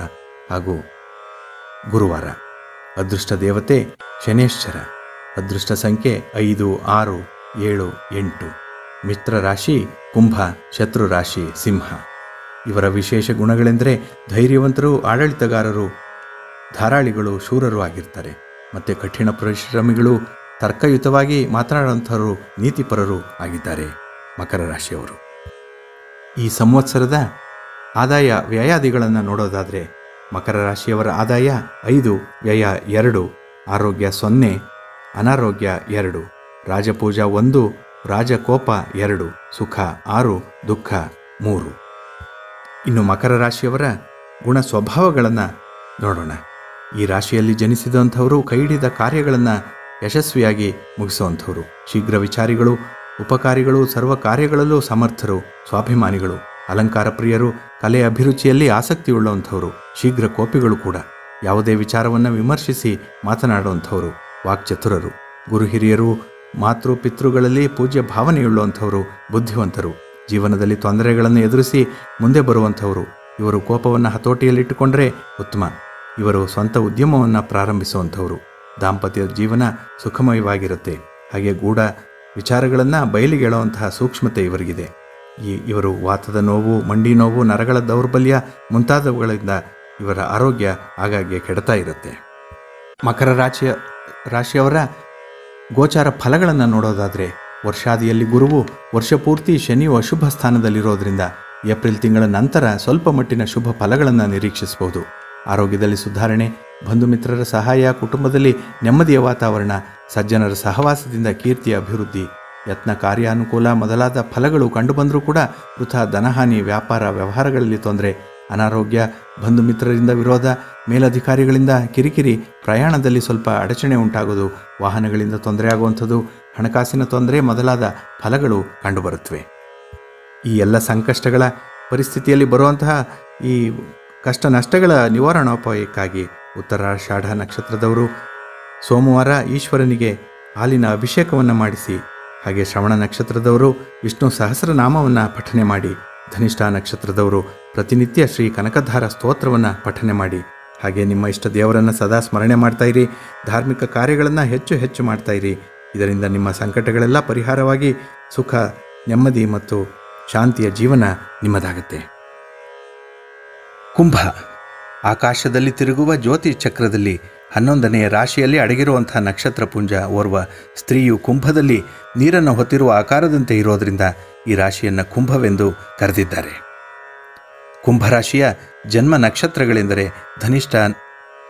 ಹಾಗೂ ಗುರುವಾರ, ಅದೃಷ್ಟ ದೇವತೆ ಶನೇಶ್ವರ, ಅದೃಷ್ಟ ಸಂಖ್ಯೆ 5, 6, 7, 8, ಮಿತ್ರ ರಾಶಿ ಕುಂಭ, ಶತ್ರು ರಾಶಿ ಸಿಂಹ. ಇವರ ವಿಶೇಷ ಗುಣಗಳೆಂದರೆ ಧೈರ್ಯವಂತರು, ಆಡಳಿತಗಾರರು, ಧಾರಾಳಿಗಳು, ಶೂರರು ಆಗಿರ್ತಾರೆ, ಮತ್ತು ಕಠಿಣ ಪರಿಶ್ರಮಿಗಳು, ತರ್ಕಯುತವಾಗಿ ಮಾತನಾಡುವಂಥವರು, ನೀತಿಪರರು ಆಗಿದ್ದಾರೆ ಮಕರ ರಾಶಿಯವರು. ಈ ಸಂವತ್ಸರದ ಆದಾಯ ವ್ಯಯಾದಿಗಳನ್ನು ನೋಡೋದಾದರೆ ಮಕರ ರಾಶಿಯವರ ಆದಾಯ 5, ವ್ಯಯ 2, ಆರೋಗ್ಯ 0, ಅನಾರೋಗ್ಯ 2, ರಾಜಪೂಜಾ 1, ರಾಜಕೋಪ 2, ಸುಖ 6, ದುಃಖ 3. ಇನ್ನು ಮಕರ ರಾಶಿಯವರ ಗುಣ ಸ್ವಭಾವಗಳನ್ನು ನೋಡೋಣ. ಈ ರಾಶಿಯಲ್ಲಿ ಜನಿಸಿದಂಥವರು ಕೈ ಹಿಡಿದ ಕಾರ್ಯಗಳನ್ನು ಯಶಸ್ವಿಯಾಗಿ ಮುಗಿಸುವಂಥವರು, ಶೀಘ್ರ ವಿಚಾರಿಗಳು, ಉಪಕಾರಿಗಳು, ಸರ್ವ ಕಾರ್ಯಗಳಲ್ಲೂ ಸಮರ್ಥರು, ಸ್ವಾಭಿಮಾನಿಗಳು, ಅಲಂಕಾರ ಪ್ರಿಯರು, ಕಲೆ ಅಭಿರುಚಿಯಲ್ಲಿ ಆಸಕ್ತಿಯುಳ್ಳವಂಥವರು, ಶೀಘ್ರ ಕೋಪಿಗಳು ಕೂಡ, ಯಾವುದೇ ವಿಚಾರವನ್ನು ವಿಮರ್ಶಿಸಿ ಮಾತನಾಡುವಂಥವರು, ವಾಕ್ಚತುರರು, ಗುರು ಹಿರಿಯರು, ಮಾತೃ ಪಿತೃಗಳಲ್ಲಿ ಪೂಜ್ಯ ಭಾವನೆಯುಳ್ಳುವಂಥವರು, ಬುದ್ಧಿವಂತರು, ಜೀವನದಲ್ಲಿ ತೊಂದರೆಗಳನ್ನು ಎದುರಿಸಿ ಮುಂದೆ ಬರುವಂಥವರು. ಇವರು ಕೋಪವನ್ನು ಹತೋಟಿಯಲ್ಲಿಟ್ಟುಕೊಂಡರೆ ಉತ್ತಮ. ಇವರು ಸ್ವಂತ ಉದ್ಯಮವನ್ನು ಪ್ರಾರಂಭಿಸುವಂಥವರು. ದಾಂಪತ್ಯ ಜೀವನ ಸುಖಮಯವಾಗಿರುತ್ತೆ. ಹಾಗೆ ಗೂಢ ವಿಚಾರಗಳನ್ನು ಬಯಲಿಗೆ ಹೇಳುವಂತಹ ಸೂಕ್ಷ್ಮತೆ ಇವರಿಗಿದೆ. ಇವರು ವಾತದ ನೋವು, ಮಂಡಿ ನೋವು, ನರಗಳ ದೌರ್ಬಲ್ಯ ಮುಂತಾದವುಗಳಿಂದ ಇವರ ಆರೋಗ್ಯ ಆಗಾಗ್ಗೆ ಕೆಡ್ತಾ ಇರುತ್ತೆ. ಮಕರ ರಾಶಿಯವರ ಗೋಚಾರ ಫಲಗಳನ್ನು ನೋಡೋದಾದರೆ ವರ್ಷಾದಿಯಲ್ಲಿ ಗುರುವು ವರ್ಷಪೂರ್ತಿ ಶನಿಯು ಅಶುಭ ಸ್ಥಾನದಲ್ಲಿರೋದ್ರಿಂದ ಏಪ್ರಿಲ್ ತಿಂಗಳ ನಂತರ ಸ್ವಲ್ಪ ಮಟ್ಟಿನ ಶುಭ ಫಲಗಳನ್ನು ನಿರೀಕ್ಷಿಸಬಹುದು. ಆರೋಗ್ಯದಲ್ಲಿ ಸುಧಾರಣೆ, ಬಂಧು ಮಿತ್ರರ ಸಹಾಯ, ಕುಟುಂಬದಲ್ಲಿ ನೆಮ್ಮದಿಯ ವಾತಾವರಣ, ಸಜ್ಜನರ ಸಹವಾಸದಿಂದ ಕೀರ್ತಿಯ ಅಭಿವೃದ್ಧಿ, ಯತ್ನ ಕಾರ್ಯಾನುಕೂಲ ಮೊದಲಾದ ಫಲಗಳು ಕಂಡುಬಂದರೂ ಕೂಡ ವೃಥಾ ಧನಹಾನಿ, ವ್ಯಾಪಾರ ವ್ಯವಹಾರಗಳಲ್ಲಿ ತೊಂದರೆ, ಅನಾರೋಗ್ಯ, ಬಂಧು ಮಿತ್ರರಿಂದ ವಿರೋಧ, ಮೇಲಧಿಕಾರಿಗಳಿಂದ ಕಿರಿಕಿರಿ, ಪ್ರಯಾಣದಲ್ಲಿ ಸ್ವಲ್ಪ ಅಡಚಣೆ ಉಂಟಾಗೋದು, ವಾಹನಗಳಿಂದ ತೊಂದರೆ ಆಗುವಂಥದ್ದು, ಹಣಕಾಸಿನ ತೊಂದರೆ ಮೊದಲಾದ ಫಲಗಳು ಕಂಡುಬರುತ್ತವೆ. ಈ ಎಲ್ಲ ಸಂಕಷ್ಟಗಳ ಪರಿಸ್ಥಿತಿಯಲ್ಲಿ ಬರುವಂತಹ ಈ ಕಷ್ಟ ನಷ್ಟಗಳ ನಿವಾರಣೋಪಾಯಕ್ಕಾಗಿ ಉತ್ತರಾಷಾಢ ನಕ್ಷತ್ರದವರು ಸೋಮವಾರ ಈಶ್ವರನಿಗೆ ಹಾಲಿನ ಅಭಿಷೇಕವನ್ನು ಮಾಡಿಸಿ, ಹಾಗೆ ಶ್ರವಣ ನಕ್ಷತ್ರದವರು ವಿಷ್ಣು ಸಹಸ್ರನಾಮವನ್ನು ಪಠನೆ ಮಾಡಿ, ಧನಿಷ್ಠ ನಕ್ಷತ್ರದವರು ಪ್ರತಿನಿತ್ಯ ಶ್ರೀ ಕನಕಧಾರ ಸ್ತೋತ್ರವನ್ನು ಪಠನೆ ಮಾಡಿ, ಹಾಗೆ ನಿಮ್ಮ ಇಷ್ಟ ದೇವರನ್ನು ಸದಾ ಸ್ಮರಣೆ ಮಾಡ್ತಾಯಿರಿ. ಧಾರ್ಮಿಕ ಕಾರ್ಯಗಳನ್ನು ಹೆಚ್ಚು ಹೆಚ್ಚು ಮಾಡ್ತಾಯಿರಿ. ಇದರಿಂದ ನಿಮ್ಮ ಸಂಕಟಗಳೆಲ್ಲ ಪರಿಹಾರವಾಗಿ ಸುಖ, ನೆಮ್ಮದಿ ಮತ್ತು ಶಾಂತಿಯ ಜೀವನ ನಿಮ್ಮದಾಗುತ್ತೆ. ಕುಂಭ, ಆಕಾಶದಲ್ಲಿ ತಿರುಗುವ ಜ್ಯೋತಿ ಚಕ್ರದಲ್ಲಿ 11ನೇ ರಾಶಿಯಲ್ಲಿ ಅಡಗಿರುವಂಥ ನಕ್ಷತ್ರ ಪುಂಜ. ಓರ್ವ ಸ್ತ್ರೀಯು ಕುಂಭದಲ್ಲಿ ನೀರನ್ನು ಹೊತ್ತಿರುವ ಆಕಾರದಂತೆ ಇರೋದರಿಂದ ಈ ರಾಶಿಯನ್ನು ಕುಂಭವೆಂದು ಕರೆದಿದ್ದಾರೆ. ಕುಂಭರಾಶಿಯ ಜನ್ಮ ನಕ್ಷತ್ರಗಳೆಂದರೆ ಧನಿಷ್ಠ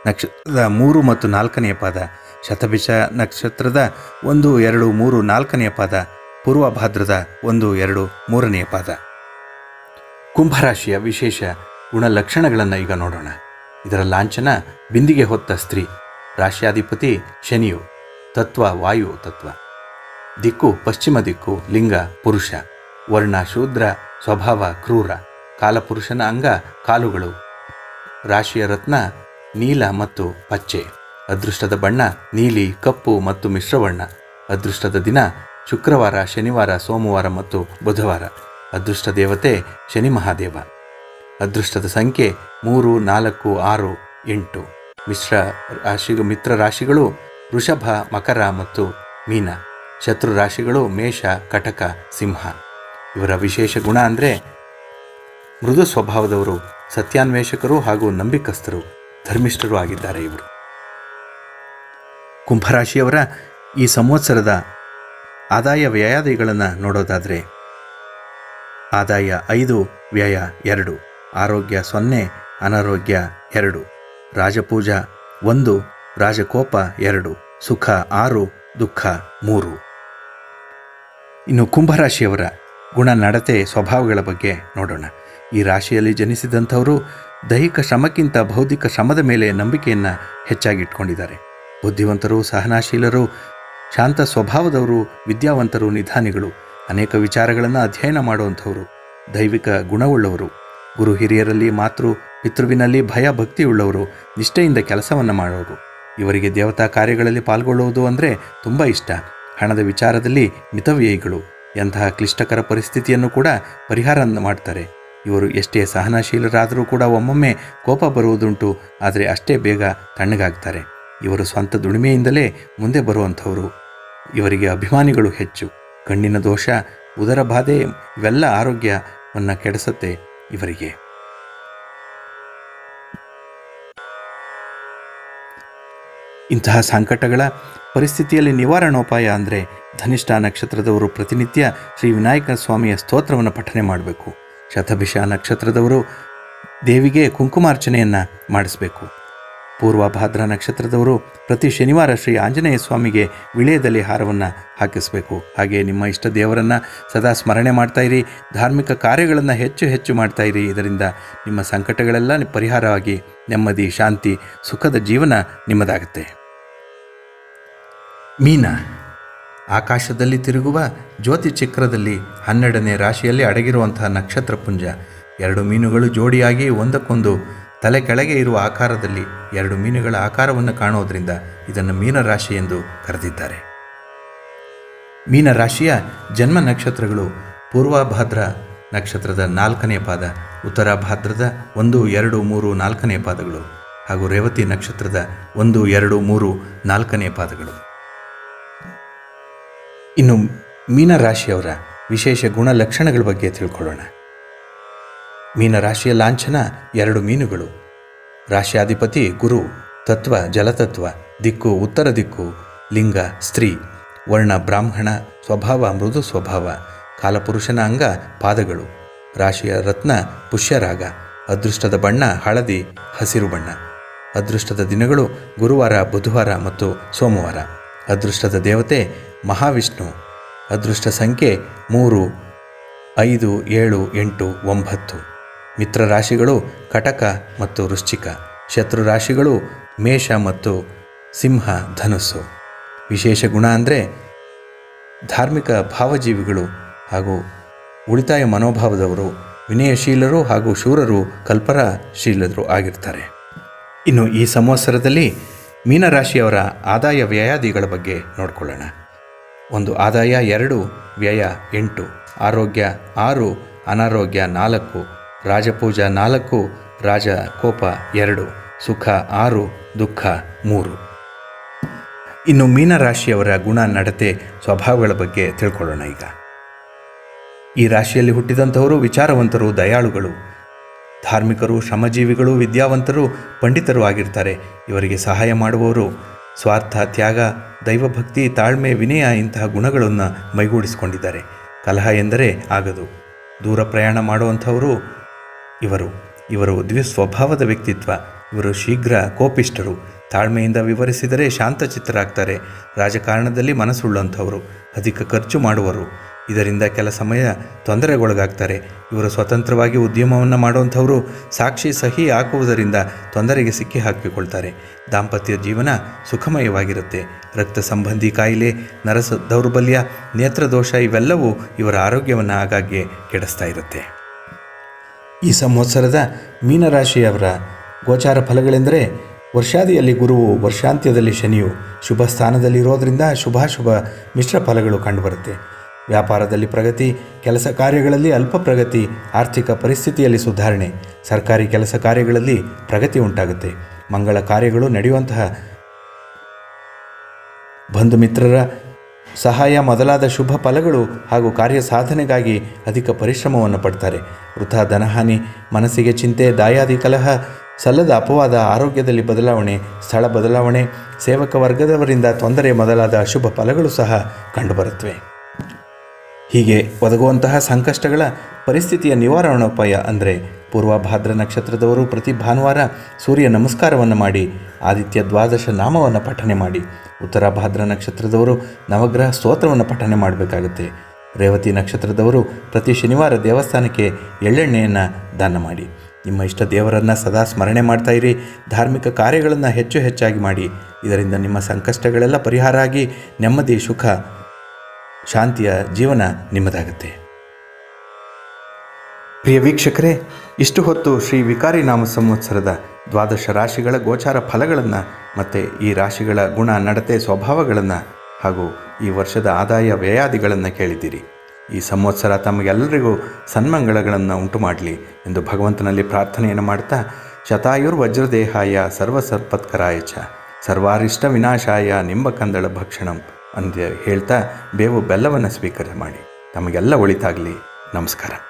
ನಕ್ಷತ್ರದ 3 ಮತ್ತು 4ನೇ ಪಾದ, ಶತಭಿಷ ನಕ್ಷತ್ರದ 1, 2, 3, 4ನೇ ಪಾದ, ಪೂರ್ವಭಾದ್ರದ 1, 2, 3ನೇ ಪಾದ. ಕುಂಭರಾಶಿಯ ವಿಶೇಷ ಗುಣಲಕ್ಷಣಗಳನ್ನು ಈಗ ನೋಡೋಣ. ಇದರ ಲಾಂಛನ ಬಿಂದಿಗೆ ಹೊತ್ತ ಸ್ತ್ರೀ. ರಾಶ್ಯಾಧಿಪತಿ ಶನಿಯು. ತತ್ವ ವಾಯು ತತ್ವ. ದಿಕ್ಕು ಪಶ್ಚಿಮ ದಿಕ್ಕು. ಲಿಂಗ ಪುರುಷ. ವರ್ಣ ಶೂದ್ರ. ಸ್ವಭಾವ ಕ್ರೂರ. ಕಾಲಪುರುಷನ ಅಂಗ ಕಾಲುಗಳು. ರಾಶಿಯ ರತ್ನ ನೀಲ ಮತ್ತು ಪಚ್ಚೆ. ಅದೃಷ್ಟದ ಬಣ್ಣ ನೀಲಿ, ಕಪ್ಪು ಮತ್ತು ಮಿಶ್ರವರ್ಣ. ಅದೃಷ್ಟದ ದಿನ ಶುಕ್ರವಾರ, ಶನಿವಾರ, ಸೋಮವಾರ ಮತ್ತು ಬುಧವಾರ. ಅದೃಷ್ಟ ದೇವತೆ ಶನಿ ಮಹಾದೇವ. ಅದೃಷ್ಟದ ಸಂಖ್ಯೆ 3, 4, 6, 8. ಮಿತ್ರ ರಾಶಿಗಳು ವೃಷಭ, ಮಕರ ಮತ್ತು ಮೀನ. ಶತ್ರು ರಾಶಿಗಳು ಮೇಷ, ಕಟಕ, ಸಿಂಹ. ಇವರ ವಿಶೇಷ ಗುಣ ಅಂದರೆ ಮೃದು ಸ್ವಭಾವದವರು, ಸತ್ಯಾನ್ವೇಷಕರು ಹಾಗೂ ನಂಬಿಕಸ್ಥರು, ಧರ್ಮಿಷ್ಠರು ಆಗಿದ್ದಾರೆ ಇವರು. ಕುಂಭರಾಶಿಯವರ ಈ ಸಂವತ್ಸರದ ಆದಾಯ ವ್ಯಯಾದಿಗಳನ್ನು ನೋಡೋದಾದರೆ ಆದಾಯ 5, ವ್ಯಯ 2, ಆರೋಗ್ಯ 0, ಅನಾರೋಗ್ಯ 2, ರಾಜಪೂಜಾ 1, ರಾಜಕೋಪ 2, ಸುಖ 6, ದುಃಖ 3. ಇನ್ನು ಕುಂಭರಾಶಿಯವರ ಗುಣ, ನಡತೆ, ಸ್ವಭಾವಗಳ ಬಗ್ಗೆ ನೋಡೋಣ. ಈ ರಾಶಿಯಲ್ಲಿ ಜನಿಸಿದಂಥವರು ದೈಹಿಕ ಶ್ರಮಕ್ಕಿಂತ ಬೌದ್ಧಿಕ ಶ್ರಮದ ಮೇಲೆ ನಂಬಿಕೆಯನ್ನು ಹೆಚ್ಚಾಗಿಟ್ಕೊಂಡಿದ್ದಾರೆ. ಬುದ್ಧಿವಂತರು, ಸಹನಾಶೀಲರು, ಶಾಂತ ಸ್ವಭಾವದವರು, ವಿದ್ಯಾವಂತರು, ನಿಧಾನಿಗಳು, ಅನೇಕ ವಿಚಾರಗಳನ್ನು ಅಧ್ಯಯನ ಮಾಡುವಂಥವರು, ದೈವಿಕ ಗುಣವುಳ್ಳವರು, ಗುರು ಹಿರಿಯರಲ್ಲಿ, ಪಿತೃವಿನಲ್ಲಿ ಭಯ ಭಕ್ತಿಯುಳ್ಳವರು, ನಿಷ್ಠೆಯಿಂದ ಕೆಲಸವನ್ನು ಮಾಡೋರು. ಇವರಿಗೆ ದೇವತಾ ಕಾರ್ಯಗಳಲ್ಲಿ ಪಾಲ್ಗೊಳ್ಳುವುದು ಅಂದರೆ ತುಂಬ ಇಷ್ಟ. ಹಣದ ವಿಚಾರದಲ್ಲಿ ಮಿತವ್ಯಯಿಗಳು. ಎಂತಹ ಕ್ಲಿಷ್ಟಕರ ಪರಿಸ್ಥಿತಿಯನ್ನು ಕೂಡ ಪರಿಹಾರ ಮಾಡ್ತಾರೆ. ಇವರು ಎಷ್ಟೇ ಸಹನಶೀಲರಾದರೂ ಕೂಡ ಒಮ್ಮೊಮ್ಮೆ ಕೋಪ ಬರುವುದುಂಟು, ಆದರೆ ಅಷ್ಟೇ ಬೇಗ ತಣ್ಣಗಾಗ್ತಾರೆ. ಇವರು ಸ್ವಂತ ದುಡಿಮೆಯಿಂದಲೇ ಮುಂದೆ ಬರುವಂಥವರು. ಇವರಿಗೆ ಅಭಿಮಾನಿಗಳು ಹೆಚ್ಚು. ಕಣ್ಣಿನ ದೋಷ, ಉದರ ಬಾಧೆ ಇವೆಲ್ಲ ಆರೋಗ್ಯವನ್ನು ಕೆಡಿಸುತ್ತೆ ಇವರಿಗೆ. ಇಂತಹ ಸಂಕಟಗಳ ಪರಿಸ್ಥಿತಿಯಲ್ಲಿ ನಿವಾರಣೋಪಾಯ ಅಂದರೆ ಧನಿಷ್ಠ ನಕ್ಷತ್ರದವರು ಪ್ರತಿನಿತ್ಯ ಶ್ರೀ ವಿನಾಯಕ ಸ್ವಾಮಿಯ ಸ್ತೋತ್ರವನ್ನು ಪಠನೆ ಮಾಡಬೇಕು. ಶತಭಿಷ ನಕ್ಷತ್ರದವರು ದೇವಿಗೆ ಕುಂಕುಮಾರ್ಚನೆಯನ್ನು ಮಾಡಿಸಬೇಕು. ಪೂರ್ವಭಾದ್ರ ನಕ್ಷತ್ರದವರು ಪ್ರತಿ ಶನಿವಾರ ಶ್ರೀ ಆಂಜನೇಯ ಸ್ವಾಮಿಗೆ ವಿಳೆಯದಲ್ಲಿ ಹಾರವನ್ನು ಹಾಕಿಸಬೇಕು. ಹಾಗೆ ನಿಮ್ಮ ಇಷ್ಟ ದೇವರನ್ನು ಸದಾ ಸ್ಮರಣೆ ಮಾಡ್ತಾಯಿರಿ. ಧಾರ್ಮಿಕ ಕಾರ್ಯಗಳನ್ನು ಹೆಚ್ಚು ಹೆಚ್ಚು ಮಾಡ್ತಾಯಿರಿ. ಇದರಿಂದ ನಿಮ್ಮ ಸಂಕಟಗಳೆಲ್ಲ ಪರಿಹಾರವಾಗಿ ನೆಮ್ಮದಿ, ಶಾಂತಿ, ಸುಖದ ಜೀವನ ನಿಮ್ಮದಾಗುತ್ತೆ. ಮೀನ, ಆಕಾಶದಲ್ಲಿ ತಿರುಗುವ ಜ್ಯೋತಿ ಚಕ್ರದಲ್ಲಿ 12ನೇ ರಾಶಿಯಲ್ಲಿ ಅಡಗಿರುವಂತಹ ನಕ್ಷತ್ರ ಪುಂಜ. 2 ಮೀನುಗಳು ಜೋಡಿಯಾಗಿ ಒಂದಕ್ಕೊಂದು ತಲೆ ಕೆಳಗೆ ಇರುವ ಆಕಾರದಲ್ಲಿ 2 ಮೀನುಗಳ ಆಕಾರವನ್ನು ಕಾಣೋದ್ರಿಂದ ಇದನ್ನು ಮೀನರಾಶಿ ಎಂದು ಕರೆದಿದ್ದಾರೆ. ಮೀನರಾಶಿಯ ಜನ್ಮ ನಕ್ಷತ್ರಗಳು ಪೂರ್ವಭಾದ್ರ ನಕ್ಷತ್ರದ 4ನೇ ಪಾದ, ಉತ್ತರಭಾದ್ರದ 1, 2, 3, 4ನೇ ಪಾದಗಳು ಹಾಗೂ ರೇವತಿ ನಕ್ಷತ್ರದ 1, 2, 3, 4ನೇ ಪಾದಗಳು. ಇನ್ನು ಮೀನರಾಶಿಯವರ ವಿಶೇಷ ಗುಣಲಕ್ಷಣಗಳ ಬಗ್ಗೆ ತಿಳ್ಕೊಳ್ಳೋಣ. ಮೀನರಾಶಿಯ ಲಾಂಛನ 2 ಮೀನುಗಳು. ರಾಶ್ಯಾಧಿಪತಿ ಗುರು. ತತ್ವ ಜಲತತ್ವ. ದಿಕ್ಕು ಉತ್ತರ ದಿಕ್ಕು. ಲಿಂಗ ಸ್ತ್ರೀ. ವರ್ಣ ಬ್ರಾಹ್ಮಣ. ಸ್ವಭಾವ ಮೃದು ಸ್ವಭಾವ. ಕಾಲಪುರುಷನ ಅಂಗ ಪಾದಗಳು. ರಾಶಿಯ ರತ್ನ ಪುಷ್ಯರಾಗ. ಅದೃಷ್ಟದ ಬಣ್ಣ ಹಳದಿ, ಹಸಿರು ಬಣ್ಣ. ಅದೃಷ್ಟದ ದಿನಗಳು ಗುರುವಾರ, ಬುಧವಾರ ಮತ್ತು ಸೋಮವಾರ. ಅದೃಷ್ಟದ ದೇವತೆ ಮಹಾವಿಷ್ಣು. ಅದೃಷ್ಟ ಸಂಖ್ಯೆ 3, 5, 7, 8, 9. ಮಿತ್ರ ರಾಶಿಗಳು ಕಟಕ ಮತ್ತು ವೃಶ್ಚಿಕ. ಶತ್ರು ರಾಶಿಗಳು ಮೇಷ ಮತ್ತು ಸಿಂಹ, ಧನುಸ್ಸು. ವಿಶೇಷ ಗುಣ ಅಂದರೆ ಧಾರ್ಮಿಕ ಭಾವಜೀವಿಗಳು ಹಾಗೂ ಉಳಿತಾಯ ಮನೋಭಾವದವರು, ವಿನಯಶೀಲರು ಹಾಗೂ ಶೂರರು, ಕಲ್ಪನಾಶೀಲರು ಆಗಿರ್ತಾರೆ. ಇನ್ನು ಈ ಸಂವತ್ಸರದಲ್ಲಿ ಮೀನರಾಶಿಯವರ ಆದಾಯ ವ್ಯಯಾದಿಗಳ ಬಗ್ಗೆ ನೋಡಿಕೊಳ್ಳೋಣ. 1 ಆದಾಯ 2, ವ್ಯಯ 8, ಆರೋಗ್ಯ 6, ಅನಾರೋಗ್ಯ 4, ರಾಜಪೂಜಾ 4, ರಾಜಕೋಪ 2, ಸುಖ 6, ದುಃಖ 3. ಇನ್ನು ಮೀನರಾಶಿಯವರ ಗುಣ, ನಡತೆ, ಸ್ವಭಾವಗಳ ಬಗ್ಗೆ ತಿಳ್ಕೊಳ್ಳೋಣ. ಈಗ ಈ ರಾಶಿಯಲ್ಲಿ ಹುಟ್ಟಿದಂಥವರು ವಿಚಾರವಂತರು, ದಯಾಳುಗಳು, ಧಾರ್ಮಿಕರು, ಶ್ರಮಜೀವಿಗಳು, ವಿದ್ಯಾವಂತರು, ಪಂಡಿತರು ಆಗಿರ್ತಾರೆ. ಇವರಿಗೆ ಸಹಾಯ ಮಾಡುವವರು ಸ್ವಾರ್ಥ, ತ್ಯಾಗ, ದೈವಭಕ್ತಿ, ತಾಳ್ಮೆ, ವಿನಯ ಇಂತಹ ಗುಣಗಳನ್ನು ಮೈಗೂಡಿಸಿಕೊಂಡಿದ್ದಾರೆ. ಕಲಹ ಎಂದರೆ ಆಗದು. ದೂರ ಪ್ರಯಾಣ ಮಾಡುವಂಥವರು ಇವರು ದ್ವಿಸ್ವಭಾವದ ವ್ಯಕ್ತಿತ್ವ. ಇವರು ಶೀಘ್ರ ಕೋಪಿಷ್ಠರು. ತಾಳ್ಮೆಯಿಂದ ವಿವರಿಸಿದರೆ ಶಾಂತಚಿತ್ತರಾಗ್ತಾರೆ. ರಾಜಕಾರಣದಲ್ಲಿ ಮನಸ್ಸುಳ್ಳಂಥವರು, ಅಧಿಕ ಖರ್ಚು ಮಾಡುವರು. ಇದರಿಂದ ಕೆಲ ಸಮಯ ತೊಂದರೆಗೊಳಗಾಗ್ತಾರೆ. ಇವರು ಸ್ವತಂತ್ರವಾಗಿ ಉದ್ಯಮವನ್ನು ಮಾಡುವಂಥವರು. ಸಾಕ್ಷಿ ಸಹಿ ಹಾಕುವುದರಿಂದ ತೊಂದರೆಗೆ ಸಿಕ್ಕಿ ಹಾಕಿಕೊಳ್ತಾರೆ. ದಾಂಪತ್ಯ ಜೀವನ ಸುಖಮಯವಾಗಿರುತ್ತೆ. ರಕ್ತ ಸಂಬಂಧಿ ಕಾಯಿಲೆ, ನರಸ ದೌರ್ಬಲ್ಯ, ನೇತ್ರದೋಷ ಇವೆಲ್ಲವೂ ಇವರ ಆರೋಗ್ಯವನ್ನು ಆಗಾಗ್ಗೆ ಕೆಡಿಸ್ತಾ ಇರುತ್ತೆ. ಈ ಸಂವತ್ಸರದ ಮೀನರಾಶಿಯವರ ಗೋಚಾರ ಫಲಗಳೆಂದರೆ, ವರ್ಷಾದಿಯಲ್ಲಿ ಗುರುವು, ವರ್ಷಾಂತ್ಯದಲ್ಲಿ ಶನಿಯು ಶುಭ ಸ್ಥಾನದಲ್ಲಿರೋದರಿಂದ ಶುಭಾಶುಭ ಮಿಶ್ರ ಫಲಗಳು ಕಂಡುಬರುತ್ತೆ. ವ್ಯಾಪಾರದಲ್ಲಿ ಪ್ರಗತಿ, ಕೆಲಸ ಕಾರ್ಯಗಳಲ್ಲಿ ಅಲ್ಪ ಪ್ರಗತಿ, ಆರ್ಥಿಕ ಪರಿಸ್ಥಿತಿಯಲ್ಲಿ ಸುಧಾರಣೆ, ಸರ್ಕಾರಿ ಕೆಲಸ ಕಾರ್ಯಗಳಲ್ಲಿ ಪ್ರಗತಿ ಉಂಟಾಗುತ್ತೆ. ಮಂಗಳ ಕಾರ್ಯಗಳು ನಡೆಯುವಂತಹ ಬಂಧು ಮಿತ್ರರ ಸಹಾಯ ಮೊದಲಾದ ಶುಭ ಫಲಗಳು ಹಾಗೂ ಕಾರ್ಯ ಸಾಧನೆಗಾಗಿ ಅಧಿಕ ಪರಿಶ್ರಮವನ್ನು ಪಡ್ತಾರೆ. ವೃಥಾ ಧನಹಾನಿ, ಮನಸ್ಸಿಗೆ ಚಿಂತೆ, ದಾಯಾದಿ ಕಲಹ, ಸಲ್ಲದ ಅಪವಾದ, ಆರೋಗ್ಯದಲ್ಲಿ ಬದಲಾವಣೆ, ಸ್ಥಳ ಬದಲಾವಣೆ, ಸೇವಕ ವರ್ಗದವರಿಂದ ತೊಂದರೆ ಮೊದಲಾದ ಅಶುಭ ಫಲಗಳು ಸಹ ಕಂಡುಬರುತ್ತವೆ. ಹೀಗೆ ಒದಗುವಂತಹ ಸಂಕಷ್ಟಗಳ ಪರಿಸ್ಥಿತಿಯ ನಿವಾರಣೋಪಾಯ ಅಂದರೆ, ಪೂರ್ವಭಾದ್ರ ನಕ್ಷತ್ರದವರು ಪ್ರತಿ ಭಾನುವಾರ ಸೂರ್ಯ ನಮಸ್ಕಾರವನ್ನು ಮಾಡಿ ಆದಿತ್ಯ ದ್ವಾದಶ ನಾಮವನ್ನು ಪಠನೆ ಮಾಡಿ, ಉತ್ತರ ಭಾದ್ರ ನಕ್ಷತ್ರದವರು ನವಗ್ರಹ ಸ್ತೋತ್ರವನ್ನು ಪಠನೆ ಮಾಡಬೇಕಾಗುತ್ತೆ. ರೇವತಿ ನಕ್ಷತ್ರದವರು ಪ್ರತಿ ಶನಿವಾರ ದೇವಸ್ಥಾನಕ್ಕೆ ಎಳ್ಳೆಣ್ಣೆಯನ್ನು ದಾನ ಮಾಡಿ. ನಿಮ್ಮ ಇಷ್ಟ ದೇವರನ್ನು ಸದಾ ಸ್ಮರಣೆ ಮಾಡ್ತಾಯಿರಿ. ಧಾರ್ಮಿಕ ಕಾರ್ಯಗಳನ್ನು ಹೆಚ್ಚಾಗಿ ಮಾಡಿ. ಇದರಿಂದ ನಿಮ್ಮ ಸಂಕಷ್ಟಗಳೆಲ್ಲ ಪರಿಹಾರ ಆಗಿ ನೆಮ್ಮದಿ, ಸುಖ, ಶಾಂತಿಯ ಜೀವನ ನಿಮ್ಮದಾಗುತ್ತೆ. ಪ್ರಿಯ ವೀಕ್ಷಕರೇ, ಇಷ್ಟು ಹೊತ್ತು ಶ್ರೀ ವಿಕಾರಿ ನಾಮ ಸಂವತ್ಸರದ ದ್ವಾದಶ ರಾಶಿಗಳ ಗೋಚಾರ ಫಲಗಳನ್ನು ಮತ್ತು ಈ ರಾಶಿಗಳ ಗುಣ, ನಡತೆ, ಸ್ವಭಾವಗಳನ್ನು ಹಾಗೂ ಈ ವರ್ಷದ ಆದಾಯ ವ್ಯಯಾದಿಗಳನ್ನು ಕೇಳಿದ್ದೀರಿ. ಈ ಸಂವತ್ಸರ ತಮಗೆಲ್ಲರಿಗೂ ಸನ್ಮಂಗಳಗಳನ್ನು ಉಂಟು ಮಾಡಲಿ ಎಂದು ಭಗವಂತನಲ್ಲಿ ಪ್ರಾರ್ಥನೆಯನ್ನು ಮಾಡ್ತಾ, ಶತಾಯುರ್ವಜ್ರದೇಹಾಯ ಸರ್ವಸರ್ಪತ್ಕರಾಯ ಚ ಸರ್ವಾರಿಷ್ಟ ವಿನಾಶಾಯ ನಿಂಬಕಂದಳ ಭಕ್ಷಣಂ ಅಂತ ಹೇಳ್ತಾ ಬೇವು ಬೆಲ್ಲವನ್ನು ಸ್ವೀಕಾರ ಮಾಡಿ. ತಮಗೆಲ್ಲ ಒಳಿತಾಗಲಿ. ನಮಸ್ಕಾರ.